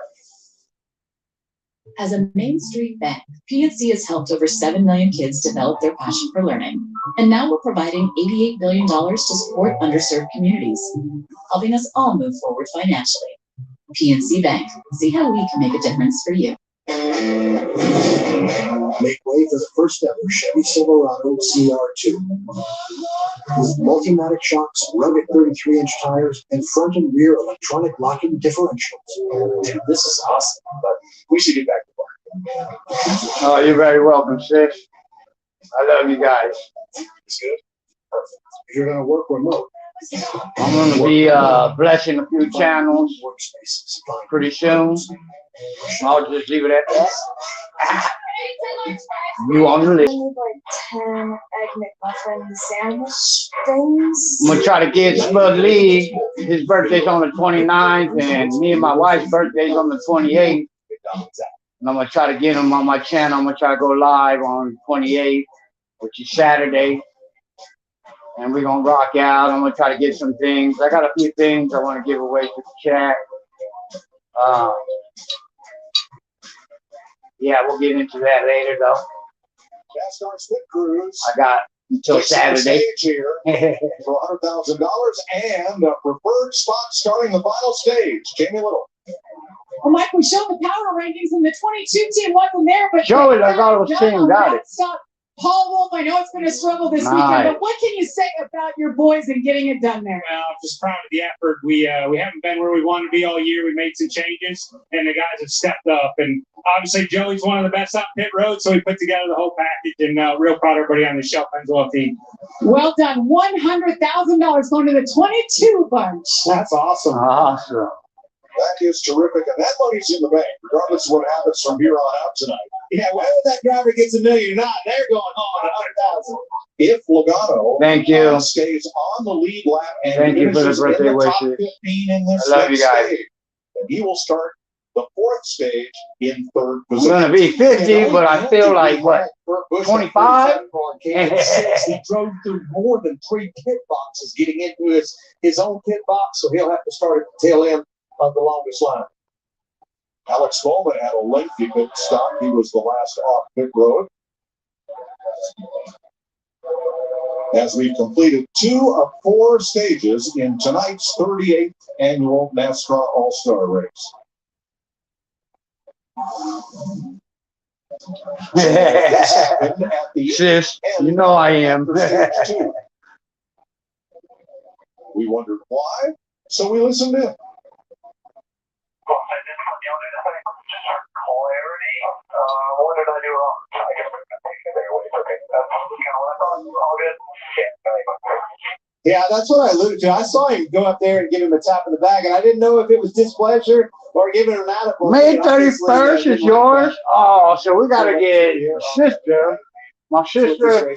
As a Main Street bank, PNC has helped over 7 million kids develop their passion for learning. And now we're providing $88 billion to support underserved communities, helping us all move forward financially. PNC Bank. See how we can make a difference for you. Make way for the first ever Chevy Silverado CR2. With multi-matic shocks, rugged 33-inch tires, and front and rear electronic locking differentials. Dude, this is awesome, but we should get back to work. Oh, you're very welcome, sis. I love you guys. It's good. Perfect. If you're going to work remote, I'm going to be blessing a few channels pretty soon. I'll just leave it at that. You on the list. Like 10 egg McMuffin sandwich things. I'm going to try to get Spud Lee. His birthday's on the 29th, and me and my wife's birthday's on the 28th. And I'm going to try to get him on my channel. I'm going to try to go live on the 28th, which is Saturday. And we're going to rock out. I'm going to try to get some things. I got a few things I want to give away to the chat. Yeah, we'll get into that later, though. NASCAR Split Cruise. I got until Saturday. Here for $100,000 and a preferred spot starting the final stage. Jamie Little. Well, Mike, we showed the power rankings and the 22 team wasn't there, but show it like all those teams got it. Stop. Paul Wolf, I know it's going to struggle this weekend, but what can you say about your boys and getting it done there? Well, I'm just proud of the effort. We haven't been where we wanted to be all year. We made some changes, and the guys have stepped up. And obviously, Joey's one of the best out pit road, so we put together the whole package, and real proud of everybody on the Shelf Enzo team. Well done. $100,000 going to the 22 bunch. That's awesome. Awesome. That is terrific, and that money's in the bank, regardless of what happens from here on out tonight. Yeah, whether that driver gets $1 million or not, they're going home at $100,000. If Logano stays on the lead lap and thank you for the birthday wishes. I love you guys. Stage, then he will start the fourth stage in third position. I'm going to be 50, but I feel like, what, 25? He drove through more than 3 pit boxes getting into his own pit box, so he'll have to start at the tail end of the longest line. Alex Bowman had a lengthy pit stop. He was the last off pit road. As we've completed 2 of 4 stages in tonight's 38th annual NASCAR All-Star-Race. Sis, you know I am. We wondered why, so we listened in. What did I do wrong? I guess stay away from it. That's kind of what I thought. All good. Yeah, that's what I alluded to. I saw him go up there and give him a tap in the back, and I didn't know if it was displeasure or giving him an attitude. May 31st is yours. Oh, so we got to get sister. My sister,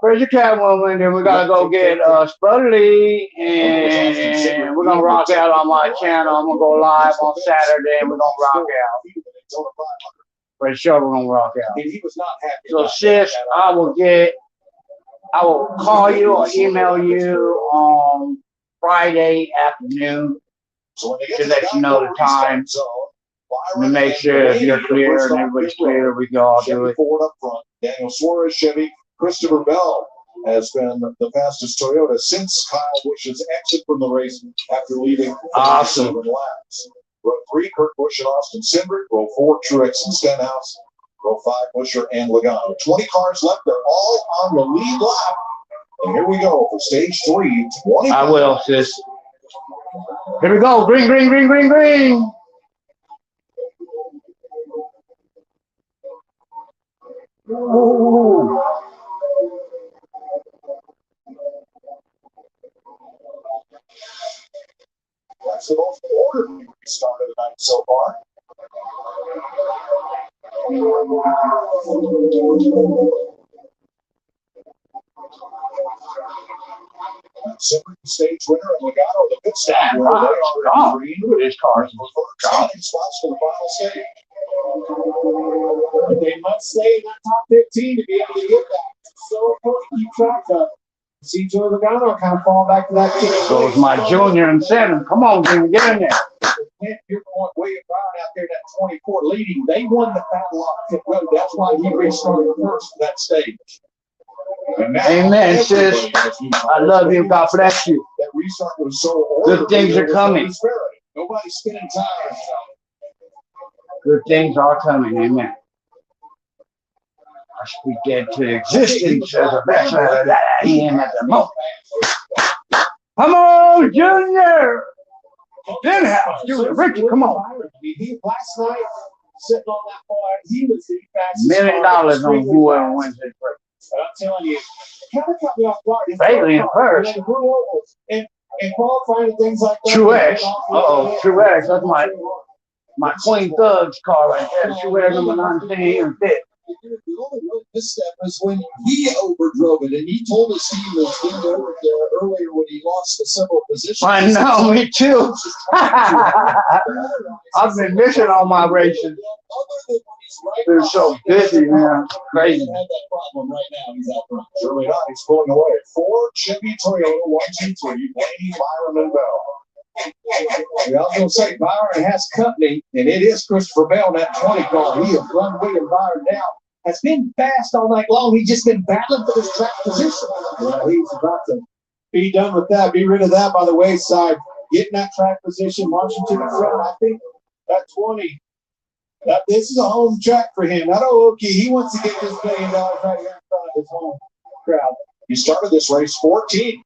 Crazy Catwoman, then we got to go get Spud Lee, and we're going to rock out on my channel. I'm going to go live on Saturday, and we're going to rock out. For sure, we're going to rock out. He was not happy. So, sis, I will call you or email you on Friday afternoon to let you know the time. To make sure if you're clear and everybody's clear, we can all do it. Forward up front. Daniel Suarez, Chevy. Christopher Bell has been the fastest Toyota since Kyle Busch's exit from the race after leading 7 laps. Row 3, Kurt Busch and Austin Cindric. Row 4, Truex and Stenhouse. Row 5, Buescher and Logano. 20 cars left. They're all on the lead lap. And here we go for stage 3. 20. I will, sis. Here we go. Green, green, green, green, green. Ooh. Perhaps the most orderly restart of the night so far. Simmering stage winner and Logano, the good stuff. They are green. This car's starting spots for the final stage. But they must stay in that top 15 to be able to get that. It's so important to keep track of. See Joey Logano kind of fall back to that kick. Goes my junior and 7. Come on, Junior, get in there. You're going William Byron out there, that 24 leading. They won the battle on pit road. That's why he restarted first for that stage. Amen, sis. I love you. God bless you. That restart was so orderly. Good things are coming. Nobody's spinning tires. Good things are coming. Amen. I speak that to existence as a vessel that I am at the moment. Come on, Junior. Stenhouse, Junior, Richard, come on. Last night, sitting on that bar, he was the fastest. $1 million on whoever wins this race. But I'm telling you, kind of cut me off guard. Bailey in first. And qualifying things like that. Truex. Truex. That's my Queen Thug's car right there. Truex number 19 and 5th. The only real misstep is when he overdrove it, and he told us he was getting over there earlier when he lost the several positions. I know, me too. I've been missing all my races. They're so busy, man. Crazy. That problem right now. He's out front. Surely not. He's pulling away. 4 Chevy Toyota 1, 2, 3. Blaney, Byron, and Bell. I was going to say Byron has company, and it is Christopher Bell in that 20 car. He has run William Byron down. Has been fast all night long. He's just been battling for this track position. Well, he's about to be done with that. Be rid of that by the wayside. Getting that track position, marching to the front. I think that 20. This is a home track for him. Not okay. He wants to get this $1 million right here in front of his home crowd. He started this race 14th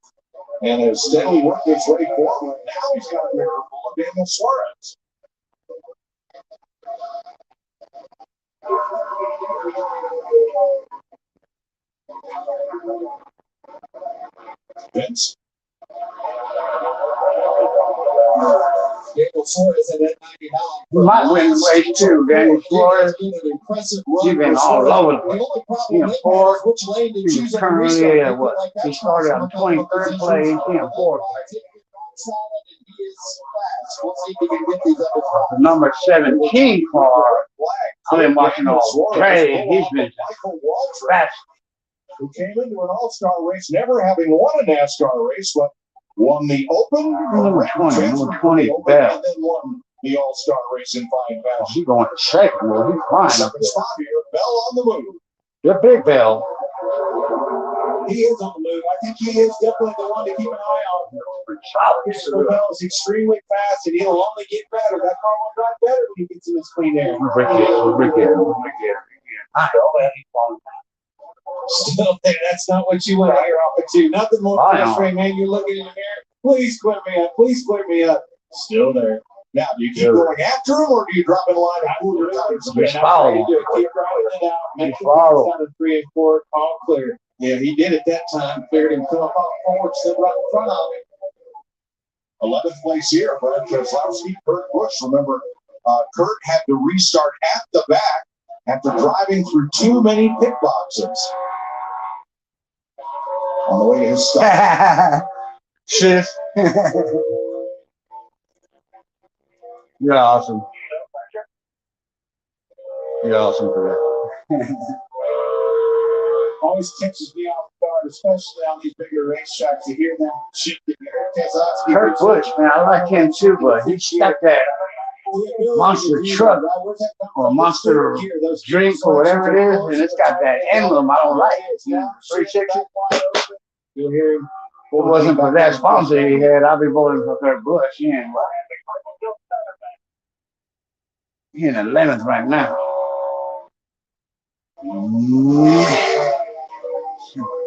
and has steadily worked his way forward. Now he's got a mirror full of Daniel Suarez. Vince. Daniel Suarez at that 99. You might win the race too, Daniel Suarez. He's been all over the place. He in 4th. He's currently at what? He started on 23rd place. He in 4th. The number 17 car. I've been watching all day. He's been fast. Who came into an all-star race, never having won a NASCAR race, but won the Open, number 20 Bell. and then won the all-star race in fine fashion. He's going to second. Well, he's flying up Second spot here, Bell on the move. there. The big Bell. He is on the move. I think he is definitely the one to keep an eye on. Christopher Bell is extremely fast, and he'll only get better. That car will drive better when he gets in this clean air. Still there. That's not what you want to hear off of two. Nothing more frustrating, man. You're looking in the mirror. Please clear me up. Please clear me up. Still there. Now, do you keep going after him, or do you drop in line and pull your tires? Keep driving it out. Make sure it's down to 3 and 4. All clear. Yeah, he did it that time. Cleared himself off forward, stood right in front of him. 11th place here for Keselowski, Kurt Busch. Remember, Kurt had to restart at the back after driving through too many pit boxes. On the way to his stop. Shit. You're awesome. You're awesome for that. Always catches me off guard, especially on these bigger racetracks, to hear them shoot the Kurt Busch, man, I like him too, but he stuck that monster truck or monster drink or whatever it is, and it's got that emblem I don't like. 360. You'll hear him. If it wasn't for that sponsor he had, I'd be voting for Kurt Busch. He ain't right. He in 11th right now.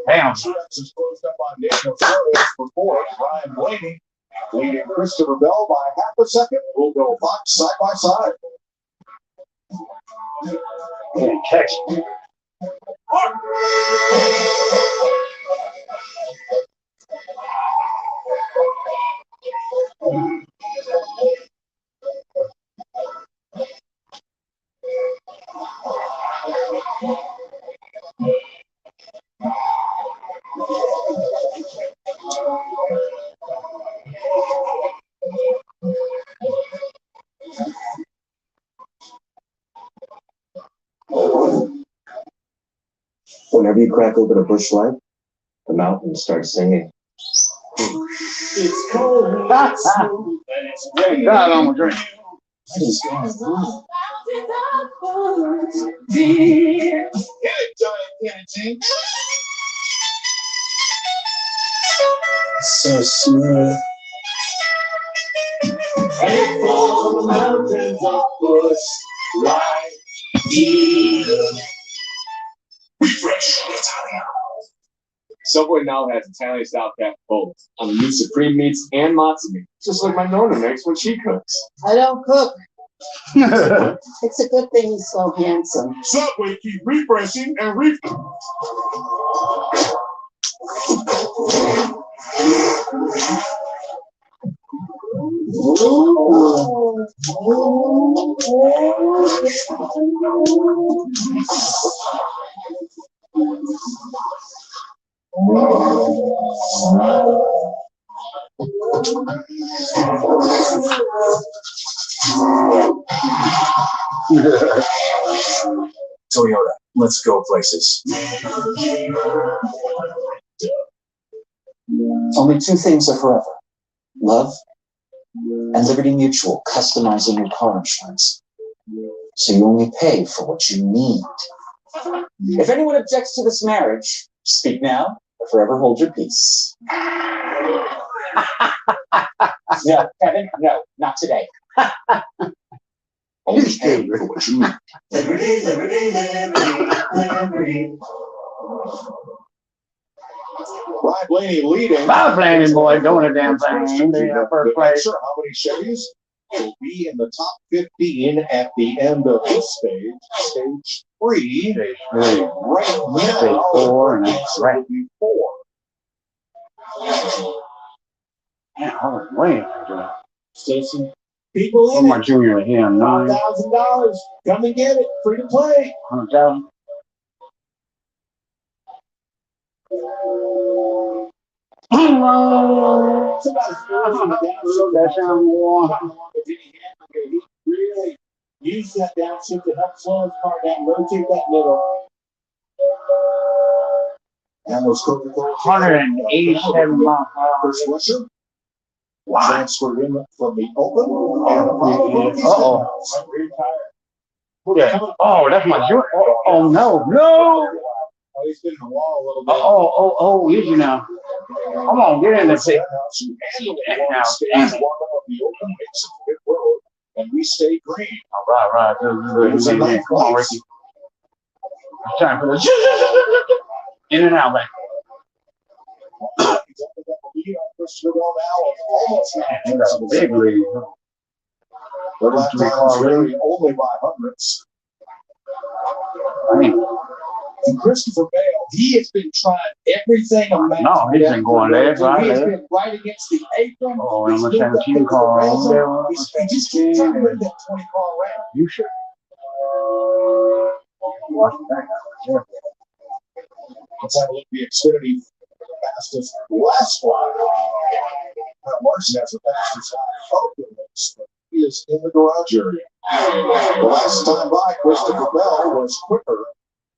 Damn. Is closed up on Daniel Suarez for 4th. Ryan Blaney leading Christopher Bell by half a second. We'll go Fox side by side. Catch. whenever you crack open a bush light, the mountains start singing. It's cold, it's smooth, and it's raining. God, I'm a drink. What is going on? Get it, Giant Kennedy. So smooth. And from the mountains of bush light here. Refresh Italia. Subway now has Italian style cat bowls on the new supreme meats and matzo meat, just like my Nona makes when she cooks. I don't cook. It's a good thing he's so handsome. Subway keep refreshing and refreshing. Toyota, let's go places. Only two things are forever: love and Liberty Mutual customizing your car insurance, so you only pay for what you need. If anyone objects to this marriage, speak now or forever hold your peace. No, Kevin, no, not today. Only pay for what you need. Liberty, liberty, liberty, liberty. Ryan Blaney leading. Bob Blaney, boy, doing a damn thing. First place. Sure, how many Chevys will be in the top 15 at the end of this stage? Stage 3. Stage 3. Right now, Stage 4, and that's right. will be 4. Yeah, I was waiting. Stacy, people What in my it. junior here? $900,000. $5,000. Come and get it. Free to play. That sound warm. He really use that downshift to help slow his car down, rotate that middle. And was Coca-Cola 187 miles per hour. First rusher. Transferred in from the open. And Who that? Oh, that's my junior. Oh, no. No. Oh, he's been in the wall a little bit. Oh, easy now. Come on, get in there, Pete. And we stay green. Right. Come on, Ricky. It's time for the in and out, man. Big lead. The left arm really only by hundreds. And Christopher Bale, he has been trying everything imaginable. No, he's been going left, right, He has left. been right against the apron. Oh, number 17 car. He just keeps trying to win that 20 car round. You should. Watch that. Let's have a look at the Xfinity fastest last one. Larson has the fastest race, but he is in the garage area. The last time by, Christopher Bell was quicker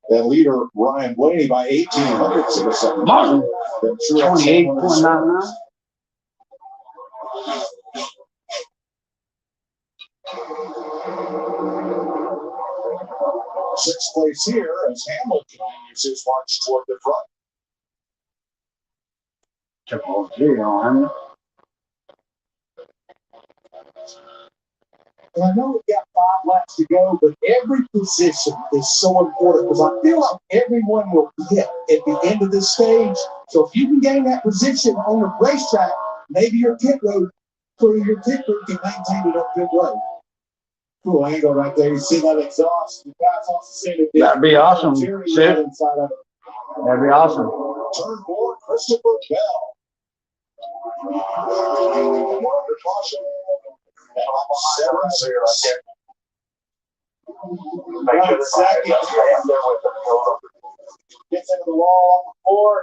than leader Ryan Blaney by 1,800 of a second. Martin, 28.99. Sixth place here as Hamlin continues his march toward the front. Triple G on him. And I know we've got 5 laps to go, but every position is so important because I feel like everyone will hit at the end of this stage. So if you can gain that position on the racetrack, maybe your pit road crew, your pit crew can maintain it up pit road. Cool angle right there. You see that exhaust? The guys also see it. That'd be awesome. Sid. That'd be awesome. Turn 4, Christopher Bell. Under caution. Gets into the wall on the floor.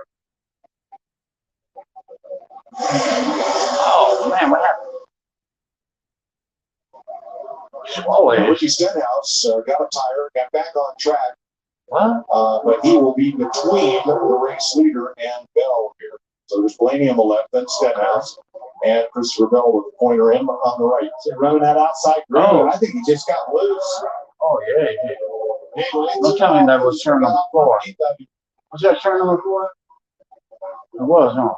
Oh, man, what happened? Ricky Stenhouse got a tire, got back on track. But he will be between the race leader and Bell here. So there's Blaney on the left, then Stenhouse, and Christopher Bell with the pointer in on the right. So running that outside green, I think he just got loose. Oh, yeah, yeah. I'm telling you, that was turn number 4. Was that turn number 4? It was, huh?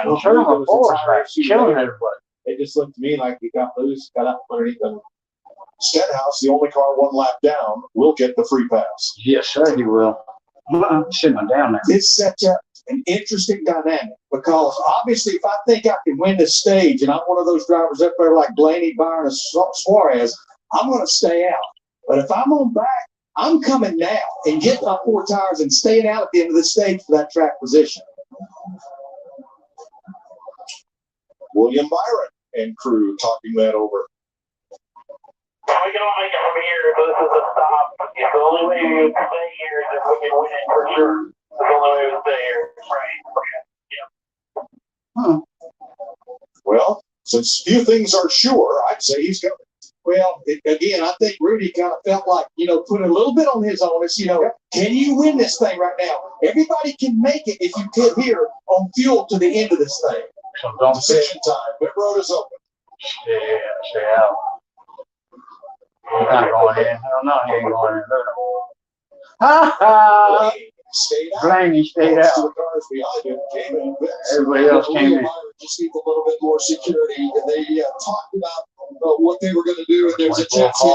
Damn, turn number 4 is like killing everybody. It just looked to me like he got loose, got up underneath him. Stenhouse, the only car 1 lap down, will get the free pass. Yes, sir, he will. Sitting down there. This sets up an interesting dynamic because obviously if I think I can win this stage and I'm one of those drivers up there like Blaney, Byron, and Suarez, I'm going to stay out. But if I'm on back, I'm coming now and getting my 4 tires and staying out at the end of the stage for that track position. William Byron and crew talking that over. We can all make it from here, but this is a stop. It's the only way we can stay here is if we can win it for sure. It's the only way we can stay here. Right. Yeah. Well, since few things are sure, I'd say he's coming. Well, again, I think Rudy kind of felt like, put a little bit on his onus, can you win this thing right now? Everybody can make it if you put here on fuel to the end of this thing. So don't decision time. Pit road is open. Stay out. He's not going in. Hell no, he ain't going in. Ha ha! Blaney stayed out. Everybody else came in. Just need a little bit more security. They talked about what they were going to do, and there's a chance he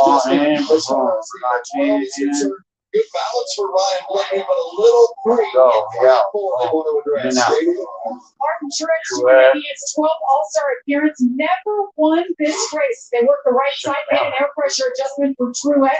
just as far as the good balance for Ryan Blaney, but a little free in front four they want to address. Martin Truex Jr. He has 12 All-Star appearance, never won this race. They worked the right side, made an air pressure adjustment for Truex.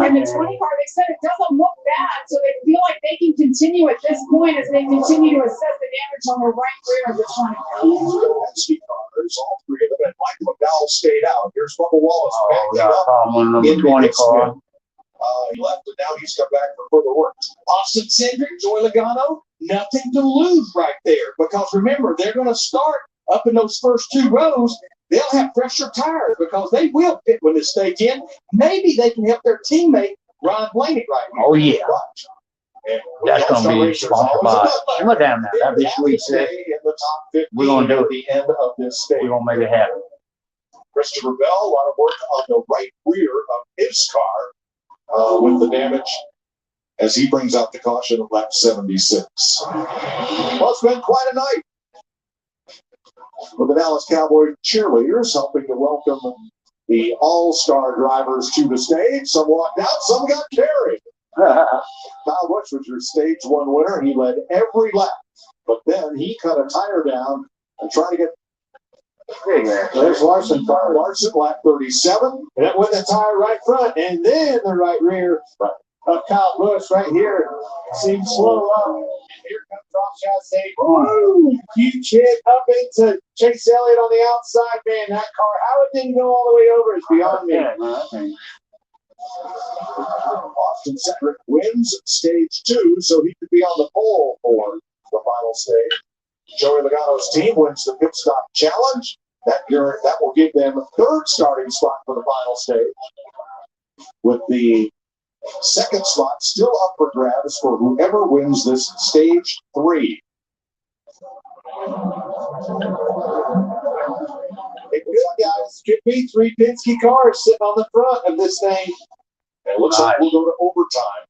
And the 20 car, they said it doesn't look bad, so they feel like they can continue at this point as they continue to assess the damage on the right rear of the 20. All 3 of them, and Michael McDowell stayed out. Here's Bubba Wallace backing up. Number 20 car. He left, and now he's come back for further work. Austin Cindric, Joey Logano, nothing to lose right there. Because remember, they're going to start up in those first 2 rows. They'll have fresher tires because they will pit when this stage in. Maybe they can help their teammate Ryan Blaney right now. Oh, yeah. That's going to be sponsored by. Come on down there. That'd be sweet, sis. We're going to do it. The end of this stage. We're going to make it happen. Christopher Bell, a lot of work on the right rear of his car. With the damage as he brings out the caution at lap 76. Well, it's been quite a night with the Dallas Cowboys cheerleaders helping to welcome the All-Star drivers to the stage. Some walked out, some got carried. Kyle Busch was your stage 1 winner. He led every lap, but then he cut a tire down and tried to get. There's Larson, lap 37. And that went the tire right front, and then the right rear of Kyle Busch right here seems slow up. And here comes Rothschild saying, "Woo!" Huge hit up into Chase Elliott on the outside. Man, that car, how it didn't go all the way over is beyond me. Austin Cindric wins stage 2, so he could be on the pole for the final stage. Joey Logano's team wins the pit stop challenge. That will give them a 3rd starting spot for the final stage, with the 2nd spot still up for grabs for whoever wins this stage 3. It could be 3 Penske cars sitting on the front of this thing. It looks like we'll go to overtime.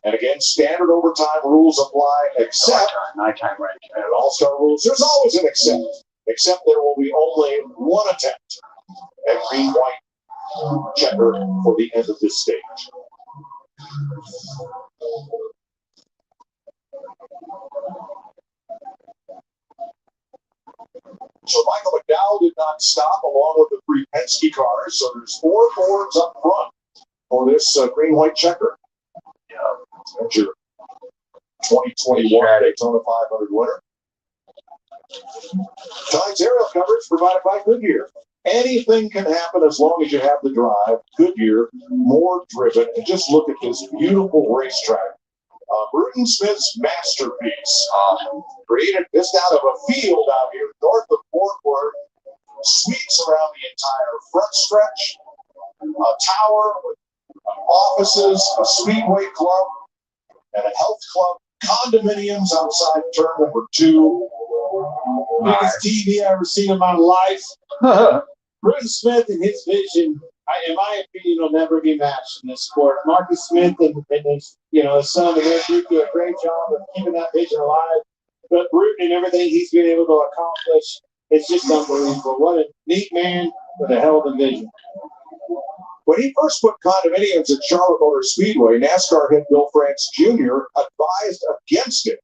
And again, standard overtime rules apply, except and All-Star rules. There's always an except there will be only 1 attempt at green-white checker for the end of this stage. So Michael McDowell did not stop along with the 3 Penske cars. So there's 4 Fords up front for this green-white checker. That's your 2021 Daytona 500 winner. Tonight's aerial coverage provided by Goodyear. Anything can happen as long as you have the drive. Goodyear, more driven. And just look at this beautiful racetrack. Bruton Smith's masterpiece. Created just out of a field out here north of Fort Worth. Sweeps around the entire front stretch. A tower with offices, a speedway club, and a health club, condominiums outside turn number 2. Biggest TV I ever seen in my life. Bruton Smith and his vision, in my opinion, will never be matched in this sport. Marcus Smith and his, his son, the Red Group, do a great job of keeping that vision alive. But Bruton and everything he's been able to accomplish, it's just unbelievable. What a neat man with a hell of a vision. When he first put condominiums at Charlotte Motor Speedway, NASCAR head Bill France Jr. advised against it.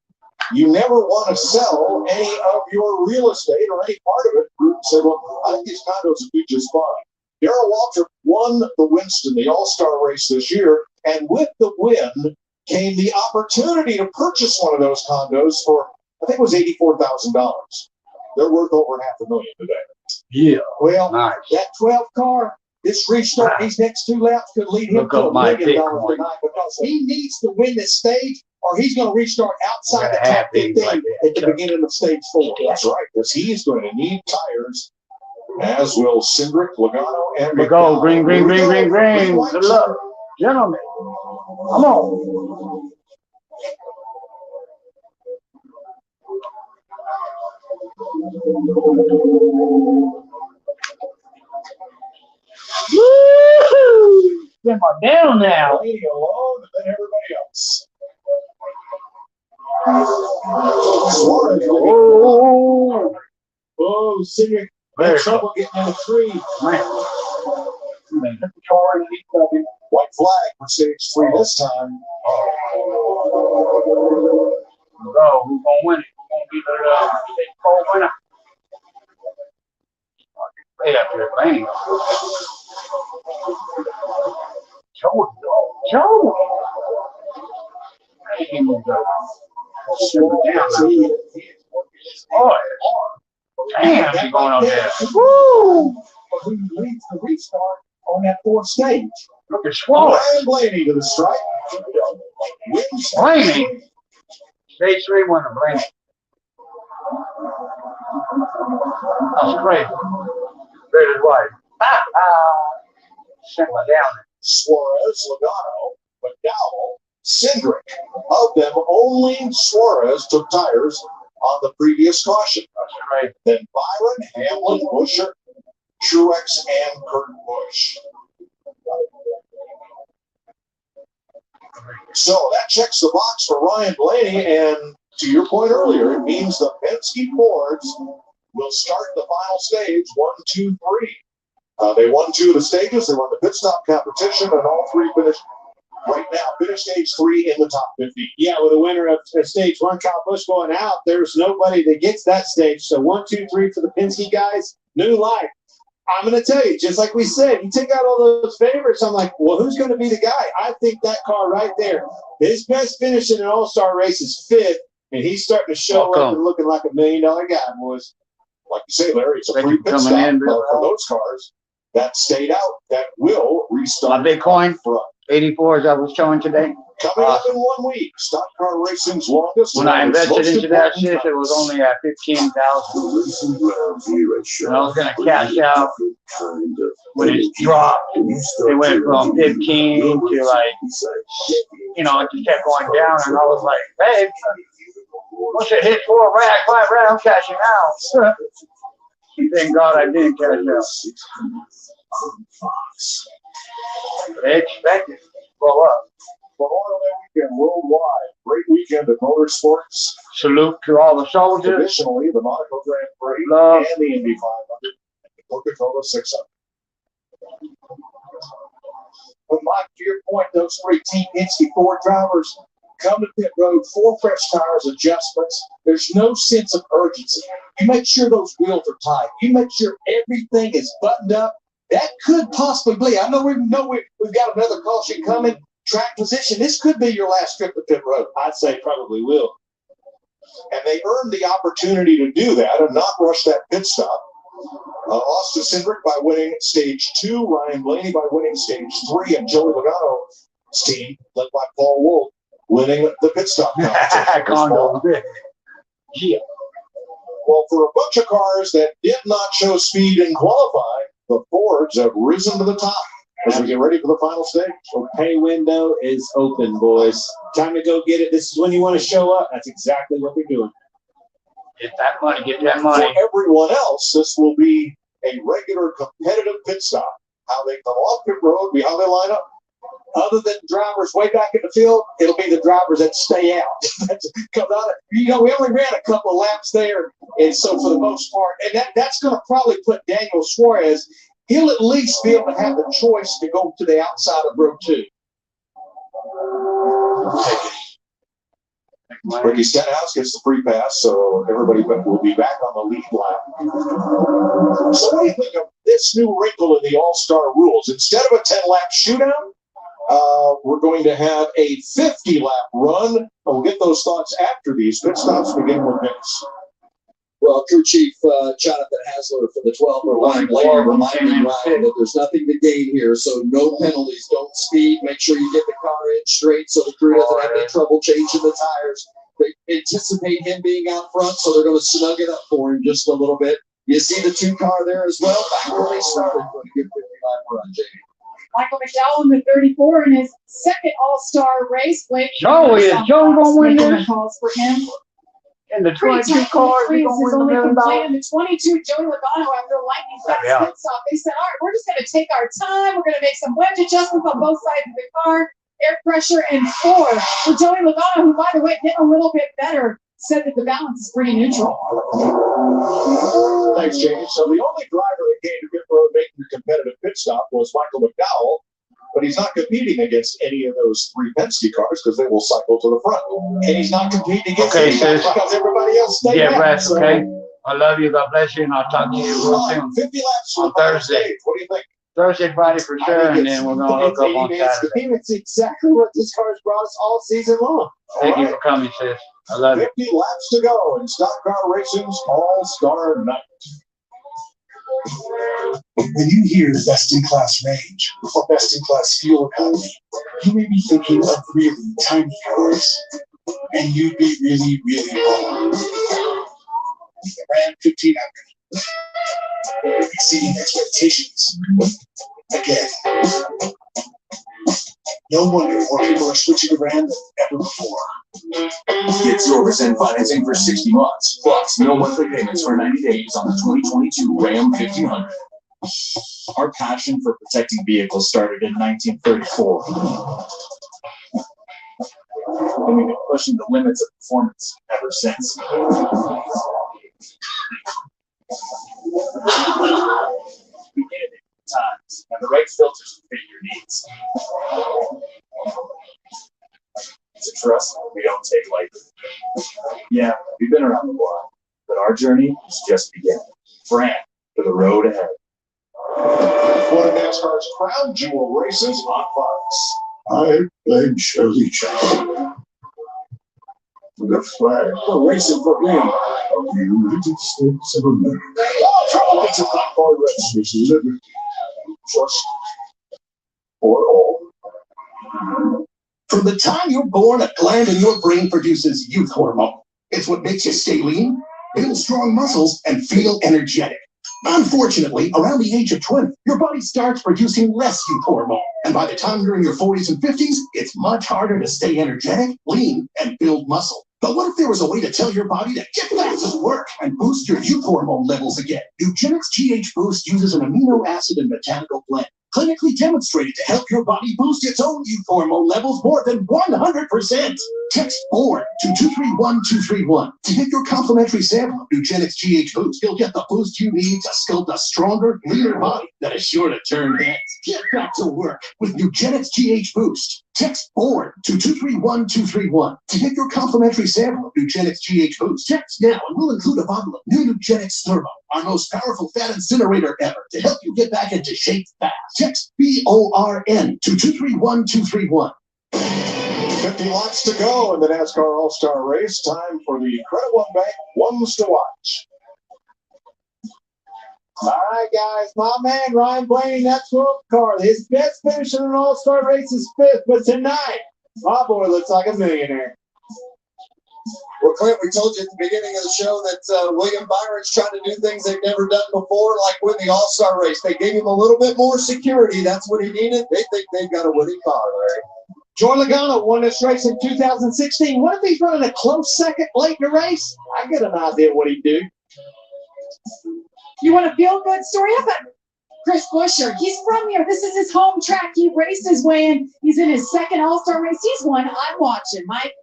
You never want to sell any of your real estate or any part of it. Bruton said, well, I think these condos would be just fine. Darrell Waltrip won the Winston, the All-Star-Race this year, and with the win came the opportunity to purchase one of those condos for, I think it was $84,000. They're worth over $500,000 today. Yeah. Well, nice. That 12 car, this restart, these next 2 laps could lead him to $1 million tonight because he needs to win this stage or he's going to restart outside the top 15 at the beginning of stage 4. That's right, because he's going to need tires, as will Cindric, Logano, and Here we go. Green. Good luck. Gentlemen, come on. Woo! Get my down now. Lady alone and then everybody else. Oh, Cindric had trouble getting in the tree. White flag for stage 3 this time. Go. Who's gonna win it? Who's gonna be the state 4 winner? Right up here, man. Joe. Boy. Damn, he's going up there. Woo! Who leads the restart on that 4th stage? Look at Swallow. Ryan Blaney to the stripe. Blaney. Stage 3 winner, Blaney. That's crazy. Great as white. Sent my down. Suarez, Logano, McDowell, Cindric. Of them, only Suarez took tires on the previous caution. That's right. Then Byron, Hamlin, Buscher, Truex, and Kurt Busch. So that checks the box for Ryan Blaney, and to your point earlier, it means the Penske Fords will start the final stage 1, 2, 3. They won 2 of the stages. They won the pit stop competition, and all 3 finished right now. Finish stage 3 in the top 50. Yeah, with the winner of stage 1, Kyle Busch, going out, there's nobody that gets that stage. So 1, 2, 3 for the Penske guys. New life. I'm going to tell you, just like we said, you take out all those favorites. I'm like, well, who's going to be the guy? I think that car right there, his best finish in an all-star race is 5th, and he's starting to show up and looking like $1 million guy, boys. Like you say, Larry, it's a free pit stop for those cars that stayed out that will restart. My Bitcoin 84 as I was showing today. Coming up in 1 week, stock car racing's longest. When I invested into that shit, it was only at 15,000. And I was gonna cash out when it dropped. It went from 15 to like, it just kept going down, and I was like, babe, once it hit 4 rack, 5 rack, I'm cashing out. Thank God I didn't cash out. They expected to blow up. Memorial Day weekend worldwide. Great weekend of motorsports. Salute to all the soldiers. Additionally, the Monaco Grand Prix Love. and the Indy 500 and the Coca-Cola 600. But Mike, to your point, those 3 Team Penske Ford drivers come to pit road, 4 fresh tires, adjustments. There's no sense of urgency. You make sure those wheels are tight. You make sure everything is buttoned up. That could possibly be. I know we've got another caution coming. Track position. This could be your last trip to pit road. I'd say probably will. And they earned the opportunity to do that and not rush that pit stop. Austin Cindric by winning stage 2, Ryan Blaney by winning stage 3, and Joey Logano's team, led by Paul Wolf, winning the pit stop competition. Yeah. Well, for a bunch of cars that did not show speed in qualifying, the Fords have risen to the top. as we get ready for the final stage. The pay window is open, boys. Time to go get it. This is when you want to show up. That's exactly what they're doing. Get that money, get that money. For everyone else, this will be a regular competitive pit stop. How they come off pit road, be how they line up. Other than drivers way back in the field, it'll be the drivers that stay out. We only ran a couple of laps there, and so for the most part, and that's going to probably put Daniel Suarez. He'll at least be able to have the choice to go to the outside of row 2. Ricky Stenhouse gets the free pass, so everybody will be back on the lead lap. So what do you think of this new wrinkle in the All-Star rules? Instead of a 10-lap shootout, we're going to have a 50-lap run. We'll get those thoughts after these pit stops, beginning with Vince. Well, Crew Chief Jonathan Hasler for the 12-er line later reminded Ryan that there's nothing to gain here, so no penalties. Don't speed. Make sure you get the car in straight so the crew doesn't have any trouble changing the tires. They anticipate him being out front, so they're going to snug it up for him just a little bit. You see the 2-car there as well, back where they started for a good 50-lap run, Jamie. Michael McDowell in the 34 in his second All-Star race. Joey going to win this? Calls for him. And the 22 cars, he's going to win $1 million. The 22, Joey Logano, after a lightning fast pit stop, they said, all right, we're just going to take our time. We're going to make some wedge adjustments on both sides of the car, air pressure, and 4. For Joey Logano, who, by the way, getting a little bit better, said that the balance is pretty neutral. Thanks, Jamie. So the only driver that came to pit road making a competitive pit stop was Michael McDowell, but he's not competing against any of those 3 Penske cars because they will cycle to the front. And he's not competing against anybody because everybody else stayed Yeah, back. rest, okay? I love you. God bless you, and I'll talk to you real soon. 50 laps on Thursday. What do you think? Thursday, Friday for sure, and then we're going to hook up on Saturday. It's exactly what this car's brought us all season long. Thank you for coming, sis. I love you. 50 laps to go in Stock Car Racing's All-Star Night. When you hear best-in-class range or best-in-class fuel economy, you may be thinking of really tiny cars, and you'd be really, really wrong. The Ram 1500, exceeding expectations again. No wonder more people are switching to Ram than ever before. Get 0% financing for 60 months, plus no monthly payments for 90 days on the 2022 Ram 1500. Our passion for protecting vehicles started in 1934. And we've been pushing the limits of performance ever since. We get it at times, and the right filters to fit your needs. It's a trust we don't take lightly. Yeah, we've been around the block, but our journey is just beginning. Fran for the road ahead. One of NASCAR's crown jewel races on Fox. I blame Shirley Chisholm. The flag We're racing for him. of the United States of America. It's a Stock Car race. Which liberty, Trust for all. From the time you're born, a gland in your brain produces youth hormone. It's what makes you stay lean, build strong muscles, and feel energetic. Unfortunately, around the age of 20, your body starts producing less youth hormone. And by the time you're in your 40s and 50s, it's much harder to stay energetic, lean, and build muscle. But what if there was a way to tell your body to get back to work and boost your youth hormone levels again? Eugenics GH Boost uses an amino acid and botanical blend, clinically demonstrated to help your body boost its own youth hormone levels more than 100%. Text BORN to 231231 to get your complimentary sample of Eugenics GH Boost. You'll get the boost you need to sculpt a stronger, leaner body that is sure to turn heads. Get back to work with Eugenics GH Boost. Text BORN to 231231 to get your complimentary sample of Eugenics GH Boost. Text now and we'll include a bottle of new Eugenics Thermo, our most powerful fat incinerator ever, to help you get back into shape fast. Text BORN to 231231. 50 laps to go in the NASCAR All-Star Race. Time for the Credit One Bank ones to watch. All right, guys. My man, Ryan Blaney, that's world car. His best finish in an All-Star race is 5th, but tonight, my boy looks like a millionaire. Well, Clint, we told you at the beginning of the show that William Byron's trying to do things they've never done before, like win the All-Star race. They gave him a little bit more security. That's what he needed. They think they've got a winning car, Larry. Joy Logano won this race in 2016. What if he's running a close second late in the race? I get an idea what he'd do. You want a feel-good story? How about Chris Buescher? He's from here. This is his home track. He raced his way in. He's in his second All-Star race. He's won. I'm watching. Mike.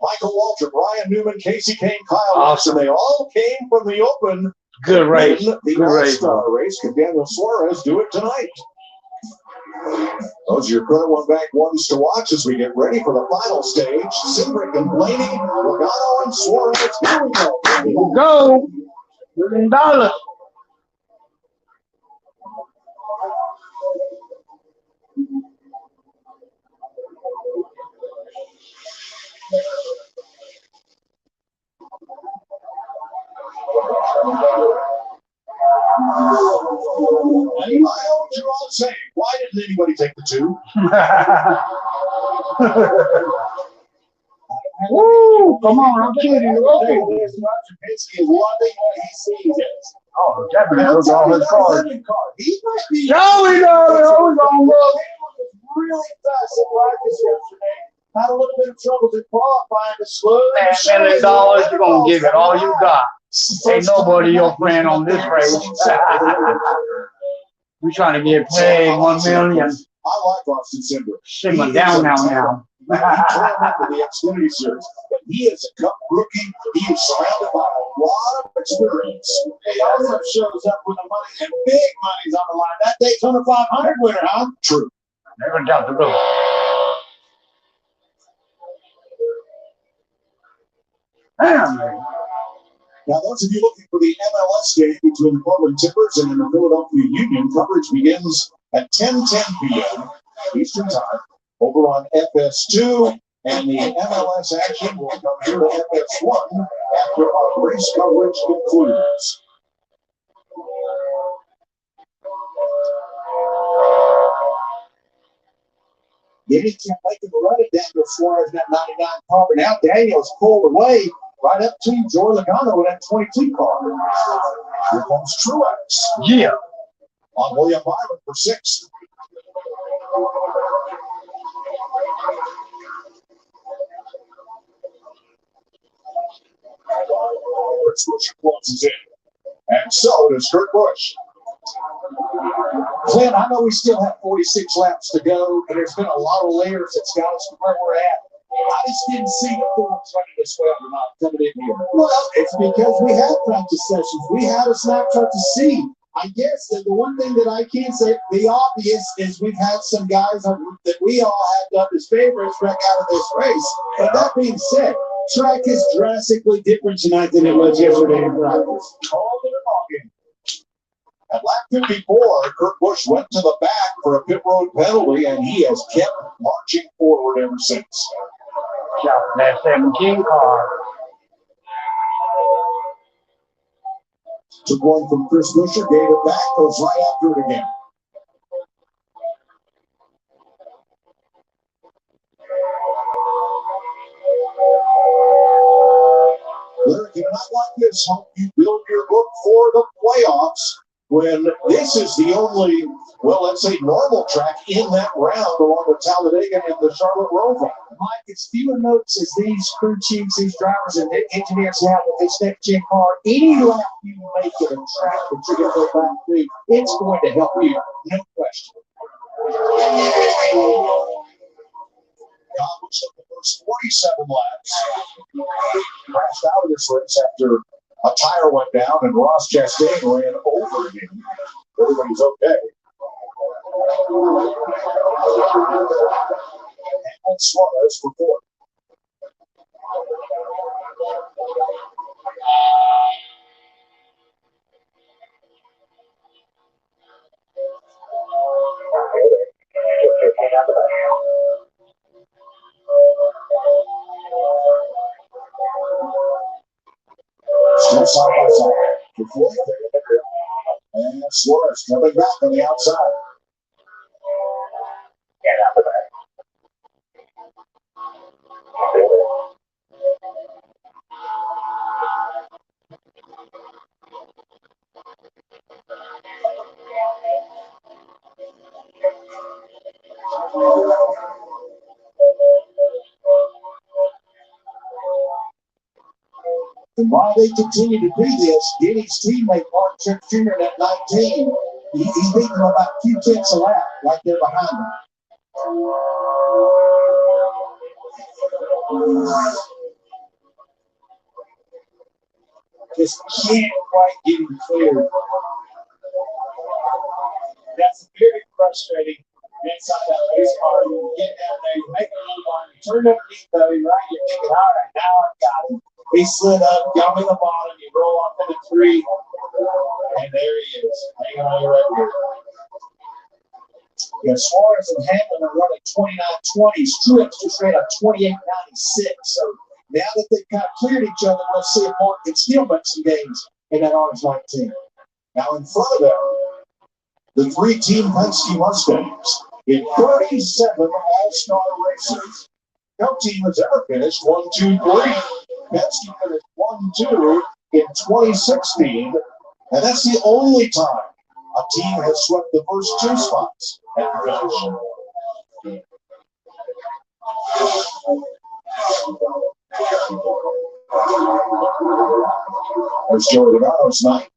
Michael Waltrip, Ryan Newman, Casey Kane, Kyle Larson. They all came from the open. Good race. The All-Star race. Can Daniel Suarez do it tonight? Those are your credit one bank ones to watch as we get ready for the final stage. Cindric and Blaney, Logano and Suarez. Here we go. Here we go. $1 million. I know what you're all saying. Why didn't anybody take the 2? Woo! Come on, I'm kidding. Roger Penske is loving what he sees. Oh, definitely was all his cars. He must be. No, we know. It always on look. Really fast at practice yesterday. Had a little bit of trouble in qualifying to slow. $1 million, you're going to give it all you got. Ain't nobody your friend on this race. We're trying to get paid $1 million. I like Austin Cindric. Simmer down now. He came up with the Xfinity Series, but he is a cup rookie. He is surrounded by a lot of experience. He also shows up with the money, and big money's on the line. That Daytona 500 winner, huh? True. Never doubt the road. Damn, man. Now, those of you looking for the MLS game between the Portland Timbers and the Philadelphia Union, coverage begins at 10:10 p.m. Eastern Time over on FS2, and the MLS action will come here to FS1 after our race coverage concludes. Then he can't make him run it down to Suarez in that 99 car, but now Daniel's pulled away right up to Joy Logano in that 22 car. Here comes Truex. Yeah. On William Byron for 6th. Chris Buescher closes in. And so does Kurt Busch. Clint, I know we still have 46 laps to go, and there's been a lot of layers that's got us to where we're at. I just didn't see the Fords running this way or not coming in here. Well, it's because we have practice sessions. We have a snapshot to see. I guess that the one thing that I can say, the obvious, is we've had some guys that we all had up as favorites wreck out of this race. But that being said, track is drastically different tonight than it was yesterday in practice. All in the ballgame. At lap 54, Kurt Busch went to the back for a pit road penalty, and he has kept marching forward ever since. That 17 car. Took one from Chris Buescher, gave it back, goes right after it again. Larry, in a night like this, hope you build your book for the playoffs when this is the only, well, let's say normal track in that round along with Talladega and the Charlotte Roval. Mike, it's fewer notes as these crew chiefs, these drivers, and engineers have with this next-gen car. Any lap you make it a track that you're going to go back to, it's going to help you, no question. Accomplished the first 47 laps. Crashed out of this race after a tire went down and Ross Chastain ran over him. Everybody's okay. And Suarez for 4th. Still side by side. For 4th. And Suarez coming back on the outside. Get out of there. And while they continue to do this, Denny's teammate Mark Tripp Jr. at 19, he's beating them about 2 tenths a lap right there behind him. Just can't quite get him clear. That's very frustrating inside that race car. You get down there, you make a move on, you turn underneath of him, right? You're thinking, all right, now I've got him. He slid up, got me the bottom, you roll off into 3, and there he is, hanging on you right here. Yeah, Suarez and Hamlin are running 29.20. Strips just ran a 28.96. So now that they've kind of cleared each other, we'll see if Mark can still make some gains in that Orange-19. Now in front of them, the 3-team Penske Mustangs in 37 All-Star races. No team has ever finished 1, 2, 3. Penske finished 1, 2 in 2016, and that's the only time a team has swept the first 2 spots at the finish. There's Joey Logano's night.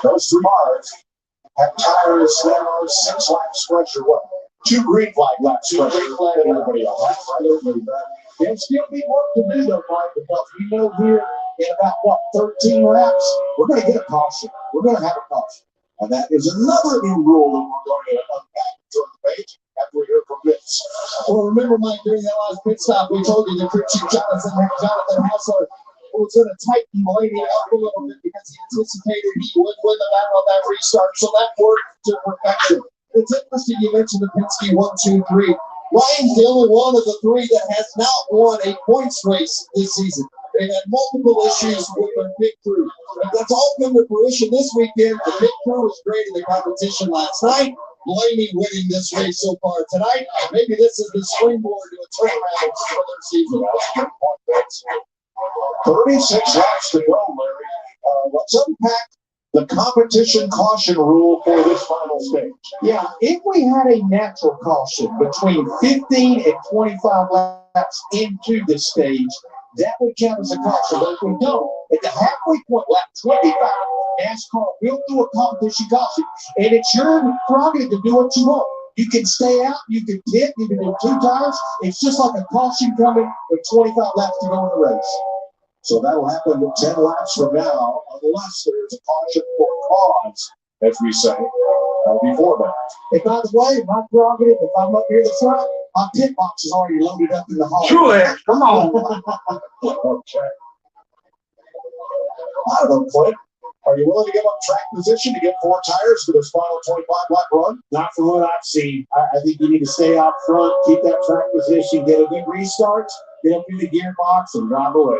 Those 2 cars have tires that are 6 laps fresh or what? 2 green flag laps fresh than everybody else. Absolutely. There'll still be work to do though, Mike, because we know here in about, 13 laps, we're going to get a caution. We're going to have a caution. And that is another new rule that we're going to unpack and turn the page after we hear from Vince. Well, remember, Mike, during that last pit stop, we told you the crew chief Jonathan Hassler was going to tighten Blaney up a little bit because he anticipated he would win the battle on that restart. So that worked to perfection. It's interesting you mentioned the Penske 1, 2, 3. Ryan's the only one of the 3 that has not won a points race this season. They've had multiple issues with their pit crew. But that's all come to fruition this weekend. The pit crew was great in the competition last night. Blaney winning this race so far tonight. Maybe this is the springboard to a turnaround for their season. 36 laps to go, Larry. Let's unpack the competition caution rule for this final stage. Yeah, if we had a natural caution between 15 and 25 laps into this stage, that would count as a caution. But if we don't, at the halfway point, lap 25, NASCAR will do a competition caution. And it's your prerogative to do what you want. You can stay out, you can pit, you can do 2 tires. It's just like a caution coming with 25 laps to go in the race. So that'll happen 10 laps from now, unless there's a caution for cause, as we say, before that. And by the way, my prerogative, if I'm up here in the front, my pit box is already loaded up in the hall. True it. Come on. Okay. I don't know, Clint. Are you willing to give up track position to get 4 tires for this final 25-lap run? Not from what I've seen. I think you need to stay out front, keep that track position, get a good restart, get up in the gearbox, and drive away.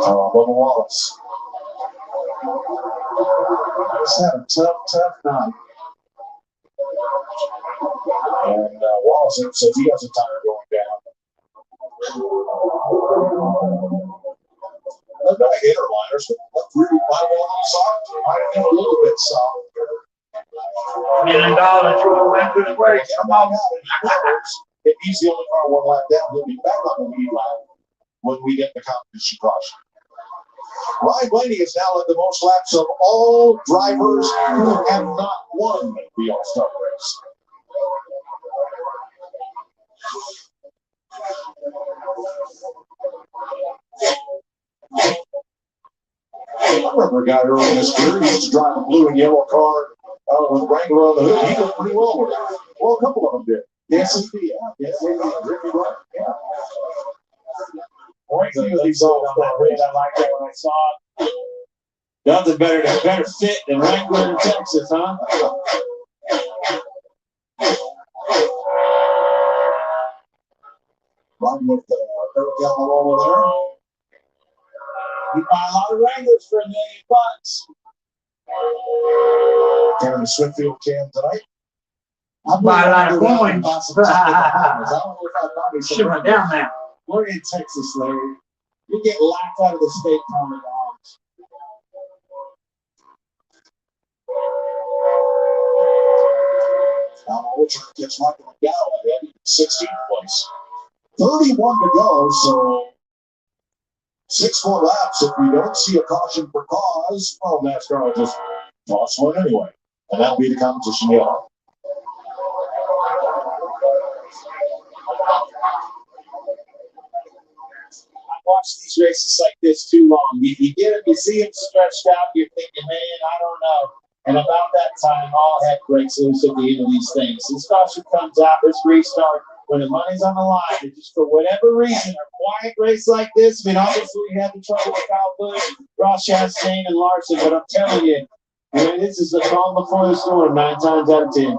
Bubba Wallace. He's had a tough night. And Wallace says he has a tire going down. They've got interliners, but really might be a little soft. Might have been a little bit soft. $1 million to win this race. Come on. If he's the only car 1 lap down, he'll be back on the lead lap when we get the competition caution. Ryan Blaney has now led the most laps of all drivers who have not won the All-Star race. I remember a guy early in his career, he used to drive a blue and yellow car with Wrangler on the hood. He did pretty well with it. Well, a couple of them did. Yes, he did. Yes, he did. Ricky Wright. Yeah. Few of these All-Star race, I like that when I saw it. Nothing better fit than Wrangler in Texas, huh? Riding with Eric Gallo over there. You buy a lot of Wranglers for $1 million. Jeremy Switfield can tonight. Buy a lot of coins. Shut it down now. We're in Texas, Larry. You get laughed out of the state calling dogs. Now, Richard gets Michael McDowell ahead in 16th place. 31 to go, so 6 more laps. If we don't see a caution for cause, well, NASCAR will just toss one anyway. And that'll be the competition yellow. I've watched these races like this too long. You get them, you see them stretched out, you're thinking, man, I don't know. And about that time, all heck breaks loose at the end of these things. This caution comes out, this restart, when the money's on the line, and just for whatever reason, a quiet race like this, I mean, obviously we had the trouble with Kyle Busch, Ross Chastain, and Larson, but I'm telling you, man, this is the calm before the storm 9 times out of 10.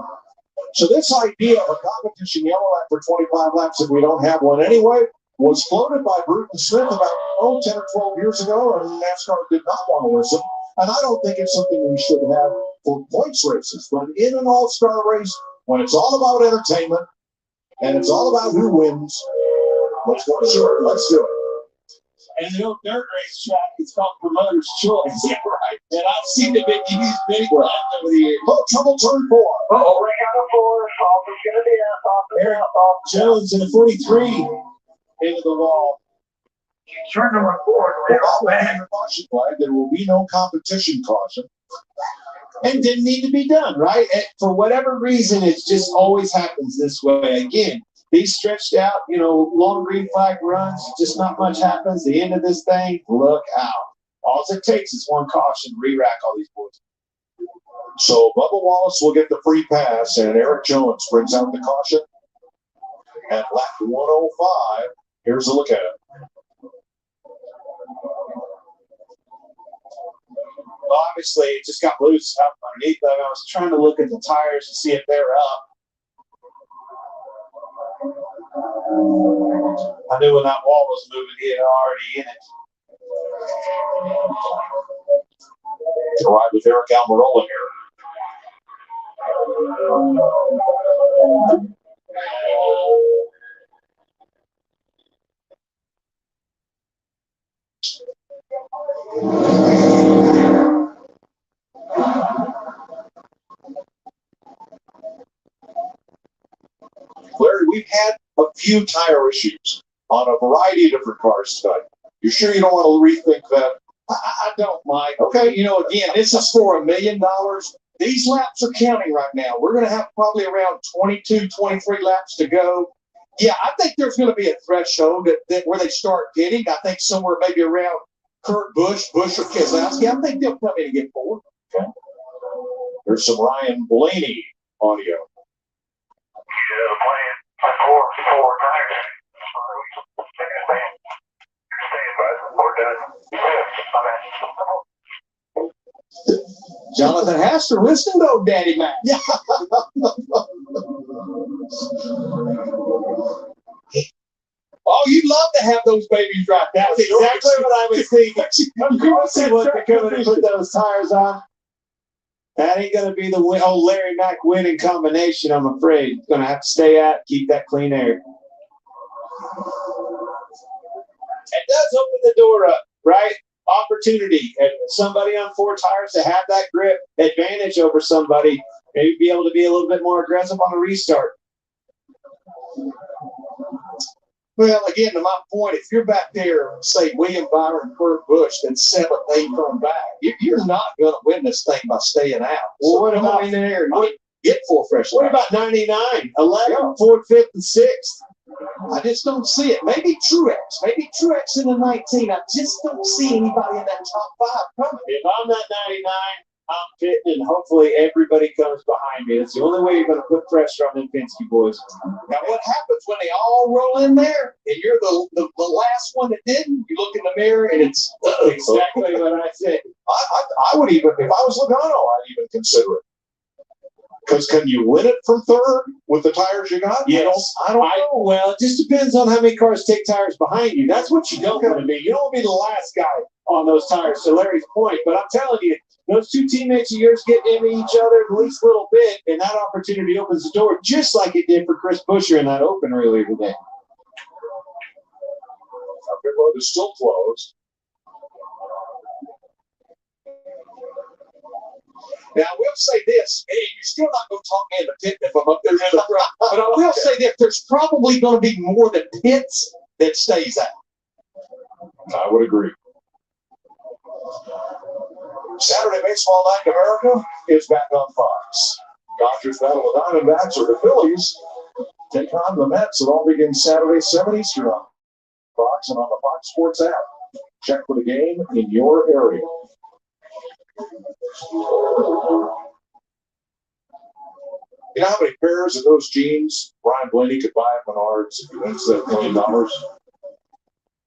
So this idea of a competition yellow after 25 laps, if we don't have one anyway, was floated by Bruton Smith about 10 or 12 years ago, and NASCAR did not want to listen. And I don't think it's something we should have for points races. But in an all-star race, when it's all about entertainment and it's all about who wins, let's go short. Let's do it. And the old dirt race track, it's called Promoter's Choice. Yeah, right. And I've seen the big used big ones over the years. Oh, trouble turn 4. Oh, we got a 4. Off is going to be us. Eric Jones in the 43 into the wall. Turn number 4. The caution flag, there will be no competition caution. And didn't need to be done, right? And for whatever reason, it just always happens this way. Again, these stretched out, long green flag runs, just not much happens. The end of this thing, look out. All it takes is one caution to re-rack all these boys. So Bubba Wallace will get the free pass, and Eric Jones brings out the caution. At lap 105, here's a look at it. Well, obviously, it just got loose up underneath them. I was trying to look at the tires to see if they're up. I knew when that wall was moving, he had already in it. To ride with Eric Almirola here. Larry, we've had a few tire issues on a variety of different cars tonight. You sure you don't want to rethink that? I don't mind. Okay, again, this is for $1 million. These laps are counting right now. We're going to have probably around 22, 23 laps to go. Yeah, I think there's going to be a threshold that where they start getting. I think somewhere maybe around Kurt Busch or Keselowski. I think they'll come in and get 4. Okay. There's some Ryan Blaney audio. Yeah, the plan for 4 tires. Jonathan Haster, listen though, Daddy Mac. Yeah. Oh, you'd love to have those babies right. That's exactly what I was thinking. Of course, they want to come in and put those tires on. That ain't going to be the old Larry Mack winning combination, I'm afraid. Going to have to stay out, keep that clean air. It does open the door up, right? Opportunity. And somebody on 4 tires to have that grip advantage over somebody, maybe be able to be a little bit more aggressive on the restart. Well, again, to my point, if you're back there, say William Byron, Kurt Busch, then 7th, 8th from back, you're not going to win this thing by staying out. Well, so what about in there? Get 4 fresh. What about 99, 11, 4th, 5th, and 6th? I just don't see it. Maybe Truex. Maybe Truex in the 19. I just don't see anybody in that top 5 coming. If I'm that 99, I'm fitting, and hopefully everybody comes behind me. That's the only way you're going to put pressure on them Penske boys. Now, what happens when they all roll in there, and you're the last one that didn't? You look in the mirror, and it's exactly what I said. I would even, if I was Logano, I'd even consider it. Because can you win it from 3rd with the tires you got? Yes. I don't know. Well, it just depends on how many cars take tires behind you. That's what you don't want to be. You don't want to be the last guy on those tires, to Larry's point. But I'm telling you, those 2 teammates of yours get into each other at least a little bit, and that opportunity opens the door, just like it did for Chris Buescher in that open earlier today. Our pit road is still closed. Now, I will say this. Hey, you're still not going to talk me into Pitt if I'm up there in the front. But I will say this. There's probably going to be more than Pitts that stays out. I would agree. Saturday Baseball Night in America is back on Fox. Dodgers battle the Diamondbacks or the Phillies take on the Mets. It all begins Saturday, 7 Eastern on Fox and on the Fox Sports app. Check for the game in your area. You know how many pairs of those jeans Brian Blaney could buy at Menards if he wins that $1 million?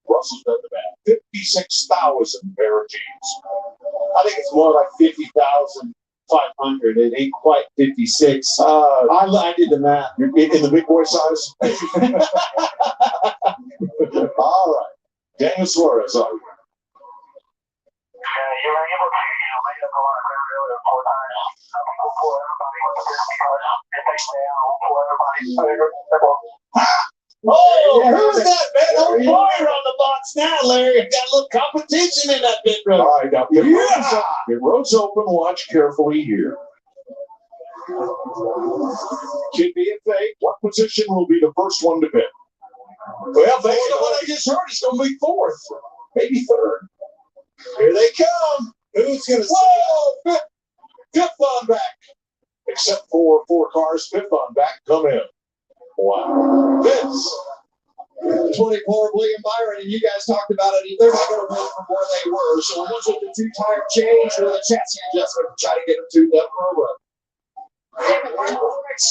Russell's done the math. 56,000 pair of jeans. I think it's more like 50,500. It ain't quite 56. I did the math. You're in the big boy size? All right. Daniel Suarez on you. You were able to, lay up a lot of ground earlier 4 times. Pull everybody with this because if they stay out, pull everybody. Oh, who's that big old player on the box now, Larry? Got a little competition in that pit road. All right, now, the road's open. Watch carefully here. Kid B and Faye, what position will be the first one to pit? Well, based on what I just heard, it's going to be fourth, maybe third. Here they come. Who's going to say? Fifth on back. Except for 4 cars, fifth on back come in. Wow. This 24 William Byron, and you guys talked about it. They're not going to win from where they were. So we'll look at the 2-tire change with a chassis adjustment to try to get them tuned up for a run.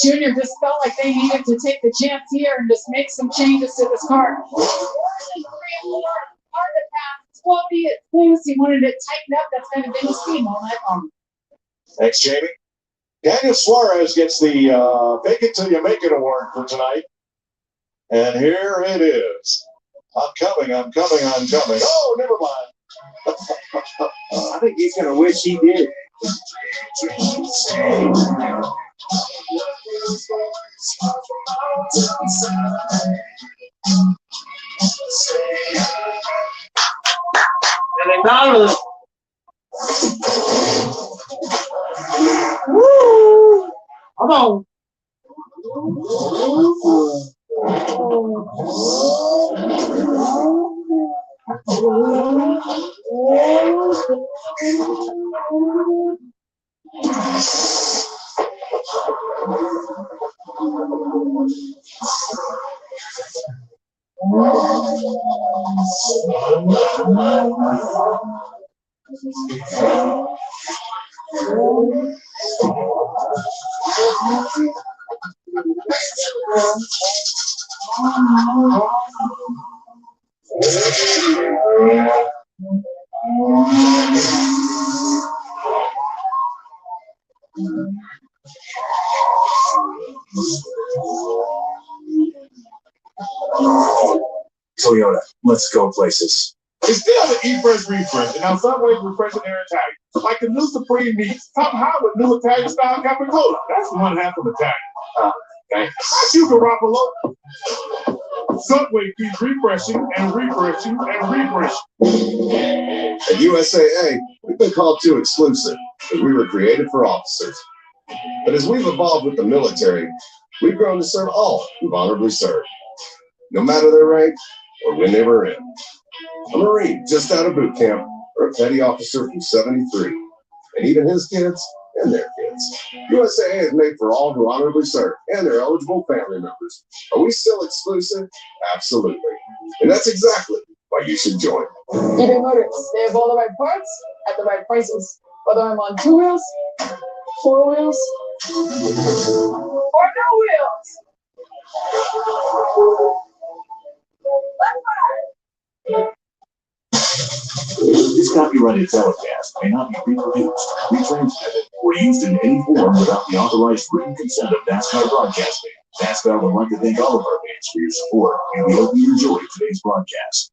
Junior just felt like they needed to take the chance here and just make some changes to this car. Hard to pass. It's floaty. It's loose. He wanted it tightened up. That's kind of been his theme all night long. Thanks, Jamie. Daniel Suarez gets the Fake It Till You Make It award for tonight. And here it is. I'm coming. Oh, never mind. I think he's going to wish he did. And McDonald's. Woo! Come on. Toyota, let's go places. It's still the E-Fresh refresh, and now Subway's refreshing their Italian. Like the new Supreme meats, top high with new Italian style capicola. That's one half of Italian. Thanks. You can rock below. Subway keeps refreshing and refreshing and refreshing. At USAA, we've been called too exclusive because we were created for officers. But as we've evolved with the military, we've grown to serve all who've honorably served, no matter their rank or when they were in. A Marine just out of boot camp, or a petty officer from 73, and even his kids and their kids. USAA is made for all who honorably serve and their eligible family members. Are we still exclusive? Absolutely. And that's exactly why you should join. eBay Motors. They have all the right parts at the right prices. Whether I'm on 2 wheels, 4 wheels, or no wheels. This copyrighted telecast may not be reproduced, retransmitted, or used in any form without the authorized written consent of NASCAR Broadcasting. NASCAR would like to thank all of our fans for your support, and we hope you enjoyed today's broadcast.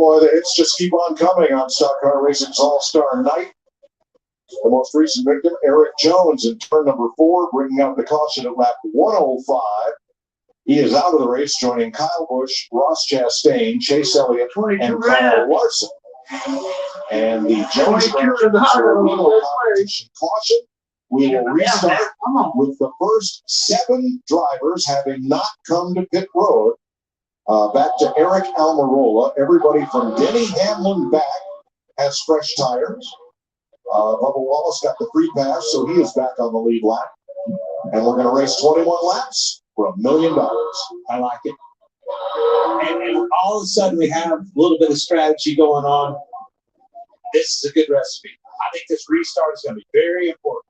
boy, the hits just keep on coming on Stock Car Racing's All-Star Night. The most recent victim, Eric Jones, in turn number 4, bringing out the caution at lap 105. He is out of the race, joining Kyle Busch, Ross Chastain, Chase Elliott, and Kyle Larson. And the Jones competition caution. We will restart with the first 7 drivers having not come to pit road. Back to Eric Almirola. Everybody from Denny Hamlin back has fresh tires. Bubba Wallace got the free pass, so he is back on the lead lap. And we're going to race 21 laps for $1 million. I like it. And all of a sudden we have a little bit of strategy going on. This is a good recipe. I think this restart is going to be very important.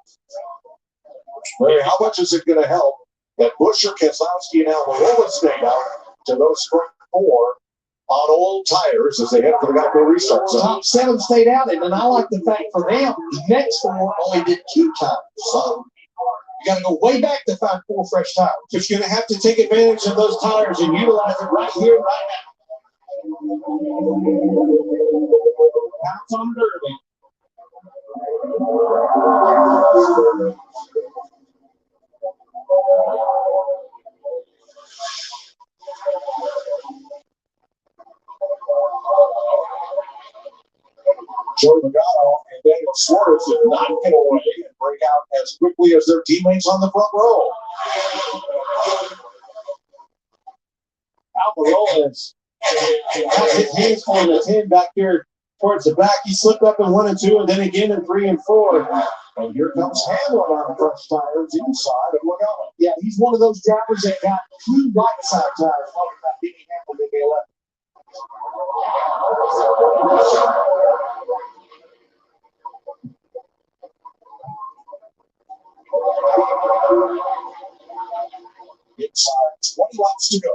Larry, how much is it going to help that Buescher, Keselowski, and Almirola stayed out to those front 4 on old tires as they head for the Geico restart zone? Top 7 stayed out, and I like the fact for them, the next 4 only did 2 tires. So you got to go way back to find 4 fresh tires. But you're going to have to take advantage of those tires and utilize it right here, right now. Pounce on it early. Joey Logano and Daniel Suarez did not get away and break out as quickly as their teammates on the front row. Almirola has his hands on his head back here towards the back. He slipped up in 1 and 2, and then again in 3 and 4. And here comes Hamlin on fresh tires inside of Logano. Yeah, he's one of those drivers that got 2 right side tires. Talking about Denny Hamlin in the 11. Inside, 20 laps to go.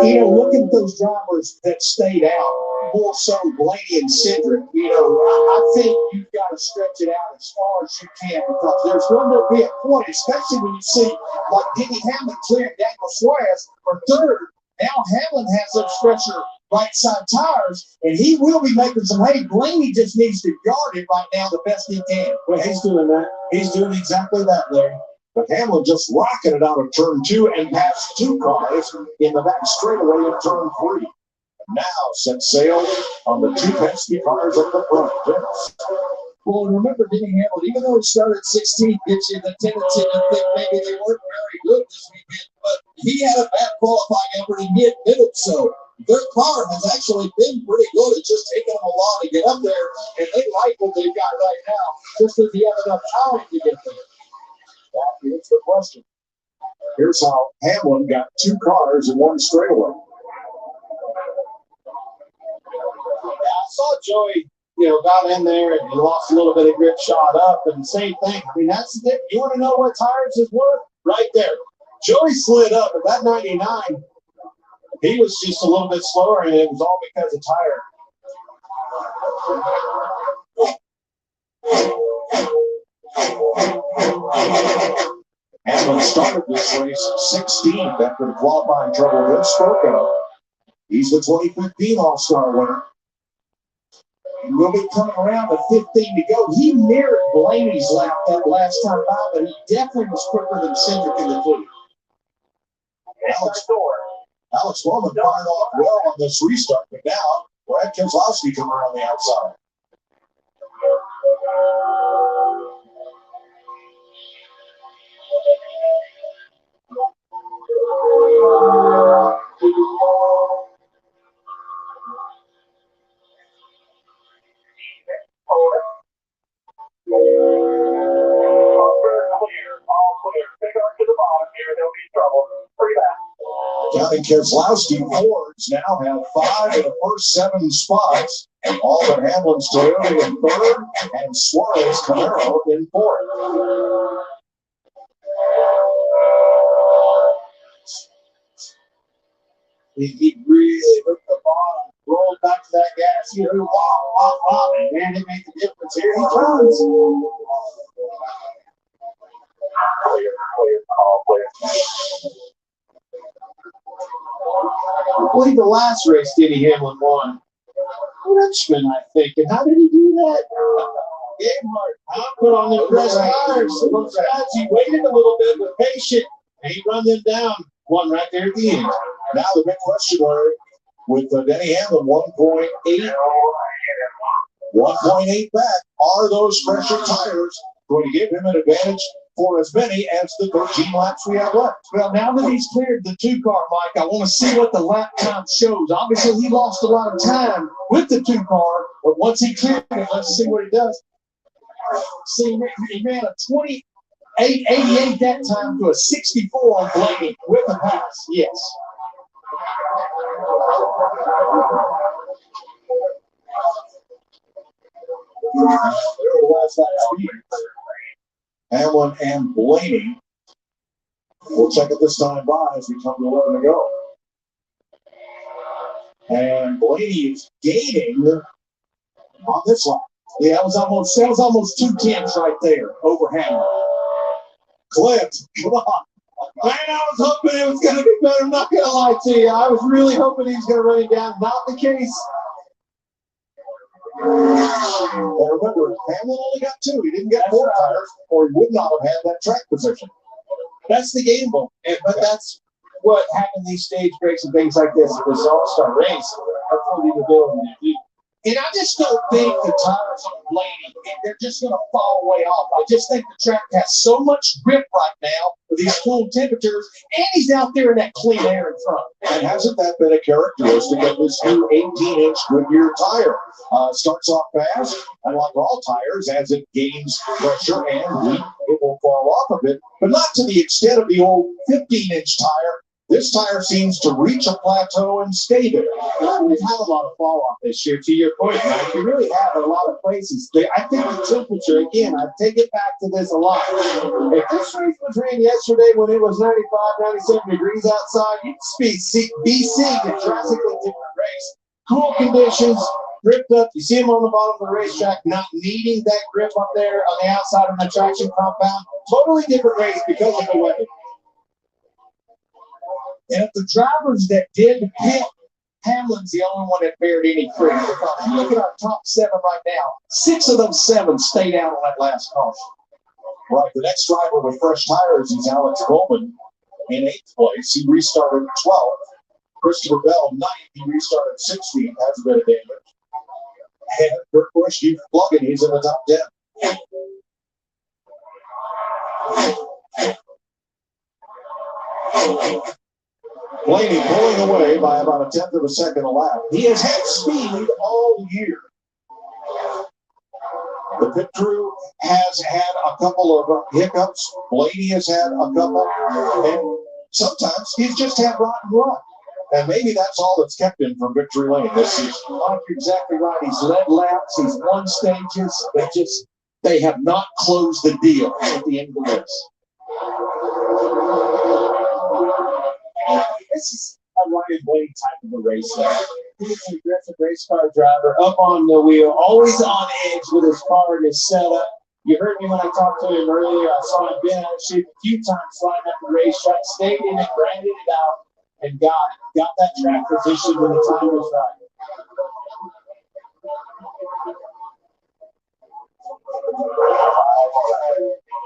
You know, looking at those drivers that stayed out, more so Blaney and Cedric, you know, I think you've got to stretch it out as far as you can, because there's going to be a point, especially when you see like Denny Hamlin clearing Daniel Suarez for 3rd. Now Hamlin has those fresher right side tires, and he will be making some hay. Blaney just needs to yard it right now the best he can. Well, he's doing that. He's doing exactly that, Larry. But Hamlin just rocking it out of turn 2 and past 2 cars in the back straightaway in turn 3. Now set sail on the 2 Penske cars at the front. Well, remember, Denny Hamlin, even though he started 16th, gives you the tendency to think maybe they weren't very good this weekend, but he had a bad qualifying effort in middle, so their car has actually been pretty good. It's just taken them a while to get up there, and they like what they've got right now, just as he had enough time to get there. That is the question. Here's how Hamlin got 2 cars in 1 straightaway. I saw Joey, got in there and lost a little bit of grip, shot up, and same thing. I mean, that's the thing. You want to know what tires is worth? Right there. Joey slid up at that 99. He was just a little bit slower, and it was all because of tire. Hamlin started this race 16th after the qualifying trouble that spoke of. He's the 2015 All-Star winner. He will be coming around to 15 to go. He mirrored Blaney's lap that last time out, but he definitely was quicker than Cedric in the 20. Alex Bowman fired off well on this restart, but now Brad Keselowski coming around the outside. Counting Keselowski, Fords now have 5 of the first 7 spots. All but Hamlin's Toyota in 3rd and Suarez Camaro in 4th. He really hooked the bottom, rolled back to that gas. He heard wop, and man, it made the difference. Here he comes. I believe the last race Denny Hamlin won. Dutchman, I think. And how did he do that? Put on the fresh tires. Those guys, he waited a little bit, but patient, and he run them down. One right there at the end. Now the big question, Larry, with Denny Hamlin 1.8. 1.8 back. Are those fresher tires going to give him an advantage for as many as the 13 laps we have left? Well, now that he's cleared the 2-car, Mike, I want to see what the lap time shows. Obviously, he lost a lot of time with the 2-car, but once he cleared it, let's see what he does. See, he ran a 28.88 that time to a 64 on Blaney with the pass. Yes. Hamlin and Blaney. We'll check it this time by as we come to 11 to go. And Blaney is gaining on this one. Yeah, that was almost 2 tenths right there over Hamlin. Clint, come on. Man, I was hoping it was going to be better. I'm not going to lie to you. I was really hoping he was going to run it down. Not the case. And remember, Hamlin only got 2. He didn't get 4 tires, or he would not have had that track position. That's the game, but that's what happened these stage breaks and things like this. This All-Star race are for the ability to do. And I just don't think the tires on Blaney, they're just going to fall way off. I just think the track has so much grip right now with these cool temperatures, and he's out there in that clean air in front. And hasn't that been a characteristic of this new 18-inch Goodyear tire? Starts off fast, and like all tires, as it gains pressure and weight, it will fall off a bit, but not to the extent of the old 15-inch tire. This tire seems to reach a plateau and stay there. We've had a lot of fall off this year, to your point, Mike. You really have in a lot of places. I think the temperature, again, I take it back to this a lot. If this race was ran yesterday when it was 95, 97 degrees outside, you'd be seeing a drastically different race. Cool conditions, gripped up. You see him on the bottom of the racetrack, not needing that grip up there on the outside of the traction compound. Totally different race because of the weather. And if the drivers that did pit, Hamlin's the only one that bared any fruit. If you look at our top 7 right now, 6 of those 7 stayed out on that last caution. Right, the next driver with fresh tires is Alex Bowman in 8th place. He restarted 12th. Christopher Bell, 9th. He restarted 16th. Has a bit of damage. And Kurt Busch keeps plugging. He's in the top 10. Blaney pulling away by about 1/10 of a second a lap. He has had speed all year. The pit crew has had a couple of hiccups. Blaney has had a couple. And sometimes he's just had rotten luck. And maybe that's all that's kept him from victory lane this season. You're exactly right. He's led laps. He's won stages. They have not closed the deal at the end of the race. This is a Ryan Blaney type of a race. He's an aggressive race car driver, up on the wheel, always on edge with his car and his setup. You heard me when I talked to him earlier. I saw him been out of shape a few times flying up the racetrack, stayed in it, grinded it out, and got that track position when the time was right.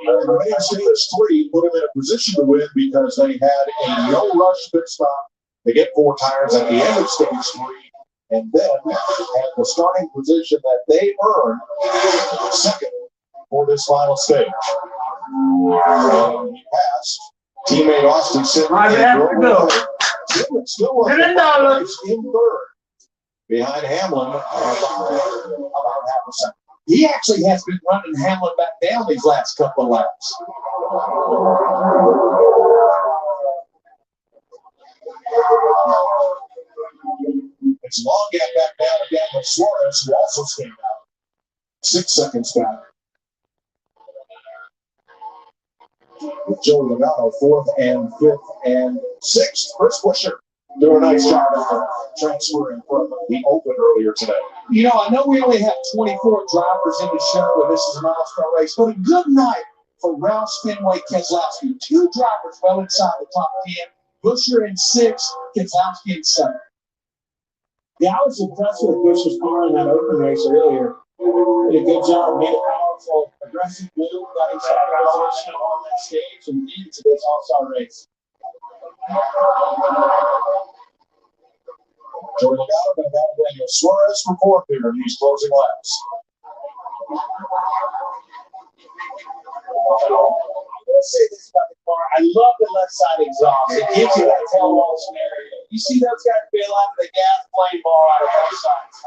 In stage 3, put him in a position to win because they had a no-rush pit stop. They get 4 tires at the end of stage 3, and then had the starting position that they earned second for this final stage. And he passed teammate Austin Simmons. Still was in third behind Hamlin about half a second. He actually has been running Hamlin back down these last couple of laps. It's a long gap back down again with Suarez, who also came out 6 seconds back. With Joey Logano 4th and 5th and 6th. Chris Buescher doing a nice job of transferring from the Open earlier today. You know, I know we only have 24 drivers in the show, and this is an all-star race, but a good night for Ralph Spinway Keselowski. 2 drivers well inside the top 10. Busher in 6th, Keselowski in 7th. Yeah, I was impressed with Bush's car in that open race earlier. Did a good job, made a powerful, aggressive move, got himself in position on that stage and into this All-Star race. Joey Logano going to battle Daniel Suarez for 4th here in these closing laps. I will say this about the car. I love the left side exhaust. It gives you that tail wall scenario. You see those guys bail out of the gas flame ball out of both sides.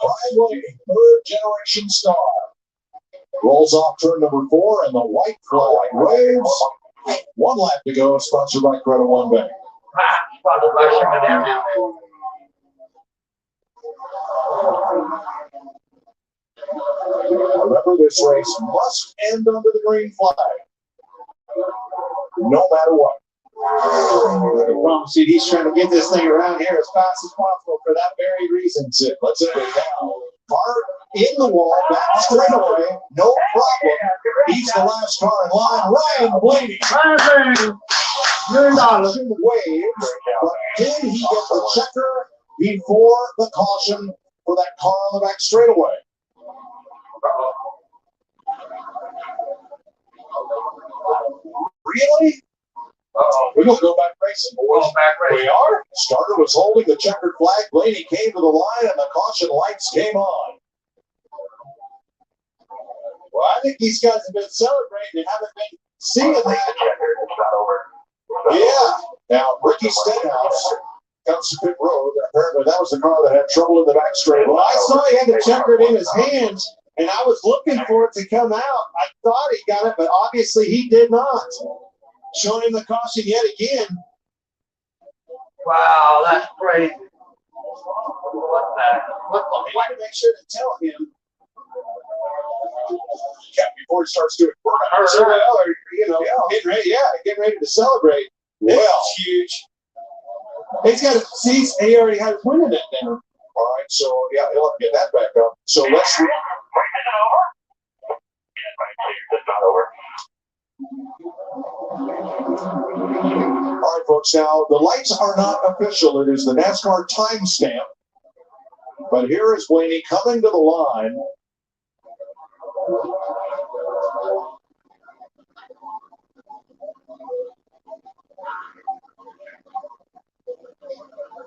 Finally, a 3rd generation star. Rolls off turn number 4 and the white flag waves. 1 lap to go, sponsored by Credit One Bank. Remember, this race must end under the green flag, no matter what. I promise you, he's trying to get this thing around here as fast as possible for that very reason. That's it. Let's end it now. Car in the wall, back straight away, no problem. He's the last car in line. Ryan Blaney. Caution wave, but did he get the checker before the caution for that car on the back straightaway? Really? We're going to go back racing, boys. We are. Starter was holding the checkered flag. Blaney came to the line, and the caution lights came on. Well, I think these guys have been celebrating and haven't been seeing that. Yeah. Now, Ricky Stenhouse comes to pit road. Apparently, that was the car that had trouble in the back straight. Well, I saw he had the checkered in his hands, and I was looking for it to come out. I thought he got it, but obviously he did not. Showing him the caution yet again. Wow, that's crazy. What the? Why to make sure to tell him. Yeah, before he starts doing work. Or, you know, getting ready to celebrate. This is huge. He's got to see, he already had his win in it now. All right, so yeah, he'll have to get that back up. So let's. All right, folks. Now the lights are not official. It is the NASCAR timestamp. But here is Blaney coming to the line.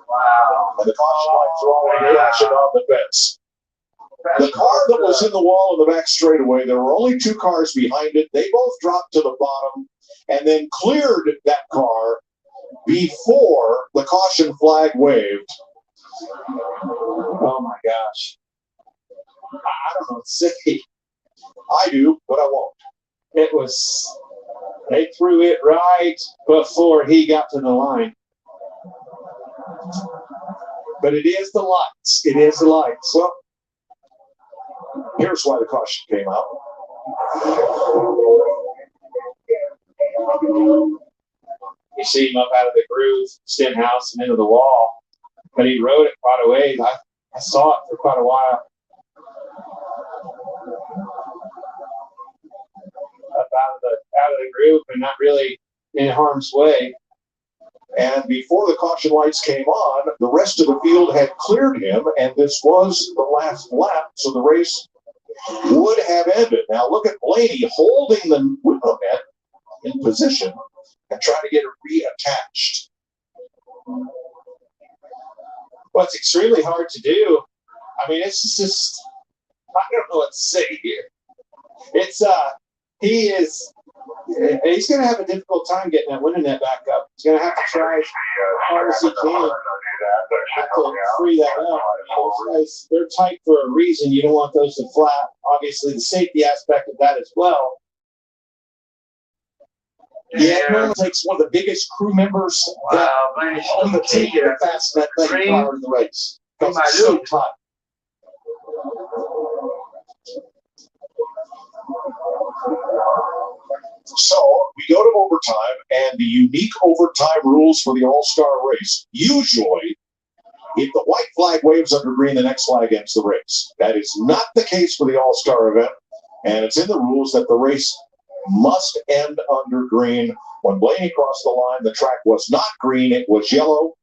Wow. And the caution lights are already flashing on the fence. The car that was in the wall in the back straightaway, there were only 2 cars behind it. They both dropped to the bottom and then cleared that car before the caution flag waved. Oh my gosh. I don't know what to say. I do, but I won't. It was, they threw it right before he got to the line. But it is the lights. It is the lights. Well, here's why the caution came out. You see him up out of the groove, Stenhouse, and into the wall. But he rode it quite a ways. I saw it for quite a while. Up out of the groove and not really in harm's way. And before the caution lights came on, the rest of the field had cleared him, and this was the last lap, so the race would have ended. Now look at Blaney holding the window net in position and trying to get it reattached. Well, it's extremely hard to do. I mean, it's just, I don't know what to say here. It's, he's going to have a difficult time getting that winning net back up. He's going to have to try as hard as he can to free that up. They're tight for a reason. You don't want those to flap. Obviously, the safety aspect of that as well. Yeah, it really takes one of the biggest crew members on the team to fasten that thing prior to the race. Because it's so tight. So we go to overtime and the unique overtime rules for the All-Star race. Usually, if the white flag waves under green, the next flag ends the race. That is not the case for the All-Star event, and it's in the rules that the race must end under green. When Blaney crossed the line, the track was not green, it was yellow.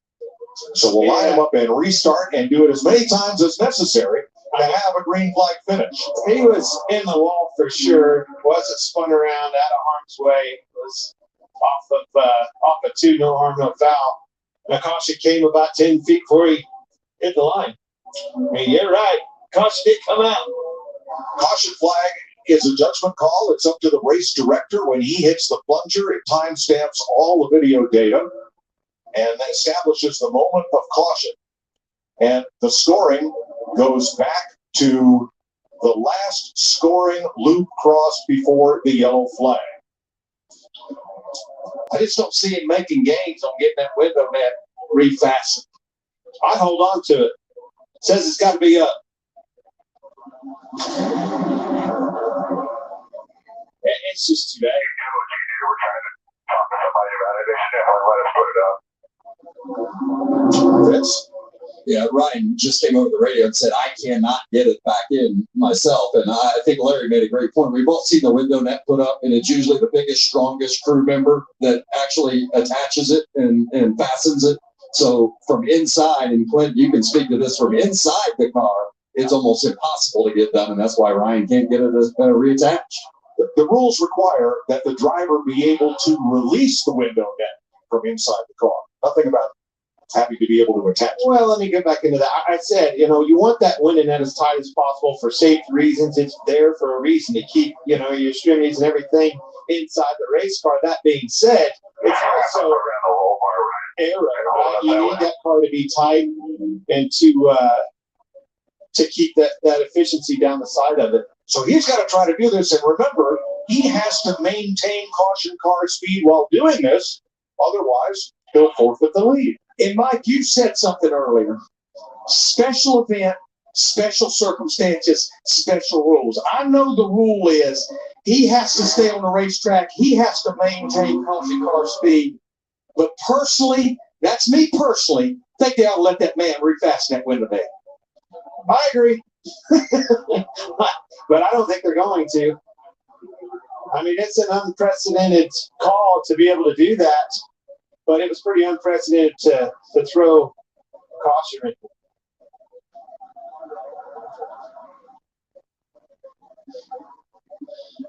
So we'll line him up and restart and do it as many times as necessary to have a green flag finish. He was in the wall for sure. Wasn't spun around out of harm's way. Was off of 2, no harm, no foul. The caution came about 10 feet before he hit the line. I mean, you're right. Caution did come out. Caution flag is a judgment call. It's up to the race director. When he hits the plunger, it timestamps all the video data and establishes the moment of caution. And the scoring goes back to the last scoring loop crossed before the yellow flag. I just don't see him making gains on getting that window net refastened. I hold on to it. Says it's got to be up. It's just too bad. We're trying to talk to somebody about it. They should definitely let us put it up. Vince? Yeah, Ryan just came over the radio and said, I cannot get it back in myself. And I think Larry made a great point. We've all seen the window net put up, and it's usually the biggest, strongest crew member that actually attaches it and fastens it. So from inside, and Clint, you can speak to this, from inside the car, it's almost impossible to get done, and that's why Ryan can't get it reattached. The rules require that the driver be able to release the window net from inside the car. Nothing about having to be able to attach. Well, let me get back into that. I said, you want that window net as tight as possible for safety reasons. It's there for a reason to keep, your extremities and everything inside the race car. That being said, it's also aero. Right? You need that car to be tight and to keep that efficiency down the side of it. So he's got to try to do this. And remember, he has to maintain caution car speed while doing this. Otherwise, he'll forfeit the lead. And Mike, you said something earlier. Special event, special circumstances, special rules. I know the rule is he has to stay on the racetrack. He has to maintain caution car speed. But personally, that's me personally, I think they ought to let that man refasten that window net. I agree. But I don't think they're going to. I mean, it's an unprecedented call to be able to do that, but it was pretty unprecedented to throw caution in.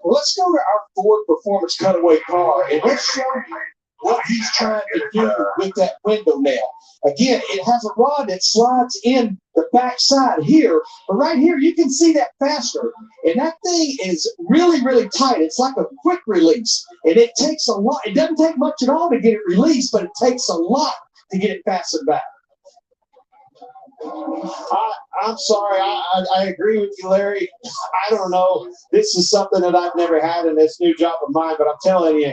Well, let's go to our Ford Performance Cutaway car, and let's show you what he's trying to do with that window net. Again, it has a rod that slides in the backside here, but right here you can see that faster. And that thing is really, really tight. It's like a quick release, and it takes a lot. It doesn't take much at all to get it released, but it takes a lot to get it fastened back. I'm sorry. I agree with you, Larry. I don't know. This is something that I've never had in this new job of mine, but I'm telling you,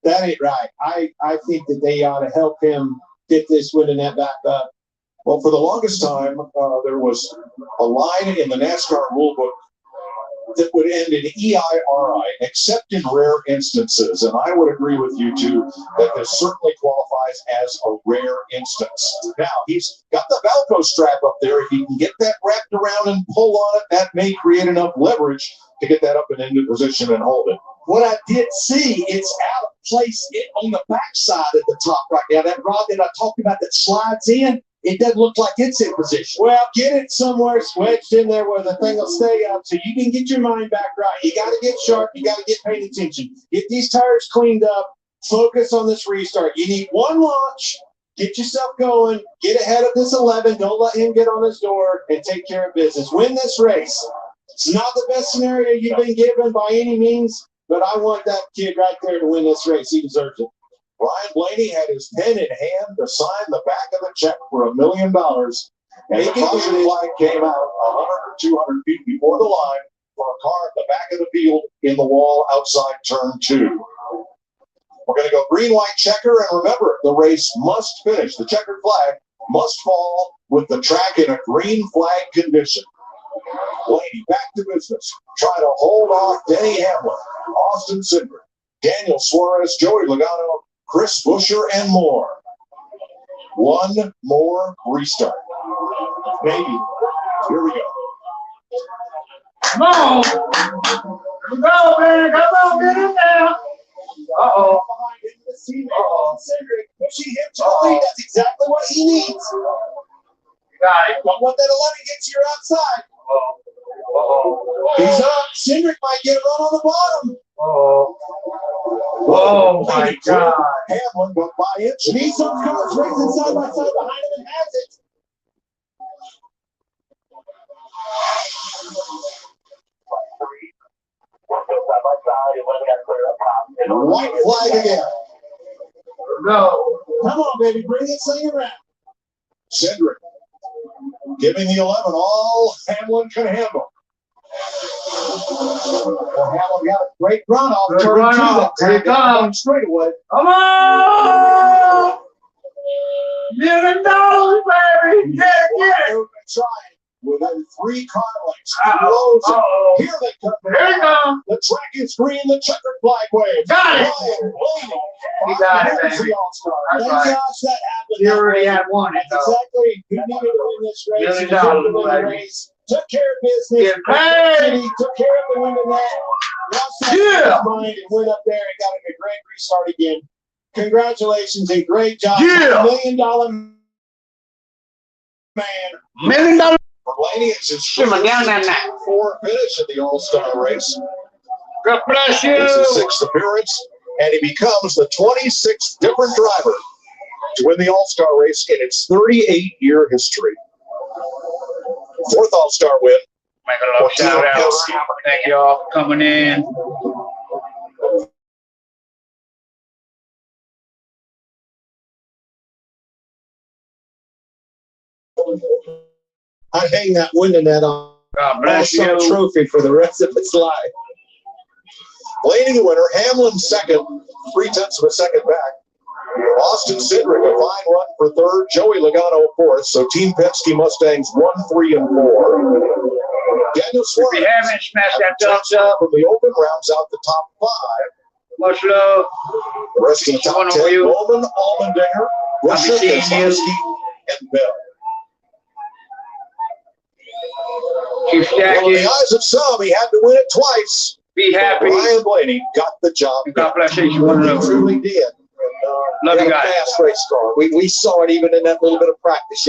that ain't right. I think that they ought to help him get this window net back up. Well, for the longest time, there was a line in the NASCAR rulebook that would end in EIRI, except in rare instances. And I would agree with you, too, that this certainly qualifies as a rare instance. Now, he's got the Velcro strap up there. If he can get that wrapped around and pull on it, that may create enough leverage to get that up and into position and hold it. What I did see, it's out of place on the backside at the top right now. That rod that I talked about that slides in, it doesn't look like it's in position. Well, get it somewhere wedged in there where the thing will stay up so you can get your mind back right. You got to get sharp. You got to get paying attention. Get these tires cleaned up. Focus on this restart. You need one launch. Get yourself going. Get ahead of this 11. Don't let him get on his door and take care of business. Win this race. It's not the best scenario you've been given by any means, but I want that kid right there to win this race. He deserves it. Brian Blaney had his pen in hand to sign the back of the check for $1 million. And the caution flag came out 100 or 200 feet before the line for a car at the back of the field in the wall outside turn 2. We're going to go green, white, checker. And remember, the race must finish. The checkered flag must fall with the track in a green flag condition. Blaney back to business. Try to hold off Denny Hamlin, Austin Cindric, Daniel Suarez, Joey Logano, Chris Buescher, and more. One more restart. Maybe. Here we go. Come on. Here we go, man. Come on, get in there. Uh-oh. Cedric pushing him to the lead. That's exactly what he needs. Got it. Don't let that 11 get to your outside. He's up. Cedric might get a run on the bottom. Oh my God. Hamlin, but by inch. Needs those cars racing side by side behind him and has it. White flag again. No. Come on, baby. Bring it swing around. Cedric giving the 11 all Hamlin can handle. Well, Hamlin got a great run off. Good run off. Here he comes. Straight away. Come on! Get it down, baby! Get it! Trying within 3 car lengths. Here they come. Here they come. The track is green. The checkered flag wave. Got it. He got it, baby. That's right. That happened. He already had won it, though. Exactly. He needed to win this race. $1 He deserved to million, win the baby. race. Took care of business. Get paid. He took care of the win in that. Yeah. Mind and went up there and got a great restart again. Congratulations and great job. Yeah. $1 million man. $1 million. Blaney, it's his fourth finish at the All-Star race. God bless you. It's his 6th appearance, and he becomes the 26th different driver to win the All-Star race in its 38-year history. 4th All-Star win. Make a little shout out. Thank y'all for coming in. I'd hang that winning that on God bless you. trophy for the rest of its life. Blaney the winner, Hamlin second, 0.3 of a second back. Austin Cindric, a fine run for 3rd. Joey Logano 4th. So Team Penske Mustangs 1, 3, and 4. Daniel Suarez. If you haven't, smash that thumbs up. From the open rounds out the top 5. Much love. The rest of the top 10, Bowman, Allmendinger, Buescher, Keselowski, and Bell. Keep stacking. Well, in the eyes of some, he had to win it twice. Be happy. Ryan Blaney got the job. God bless you. He truly did. Love you guys. Fast race car. We saw it even in that little bit of practice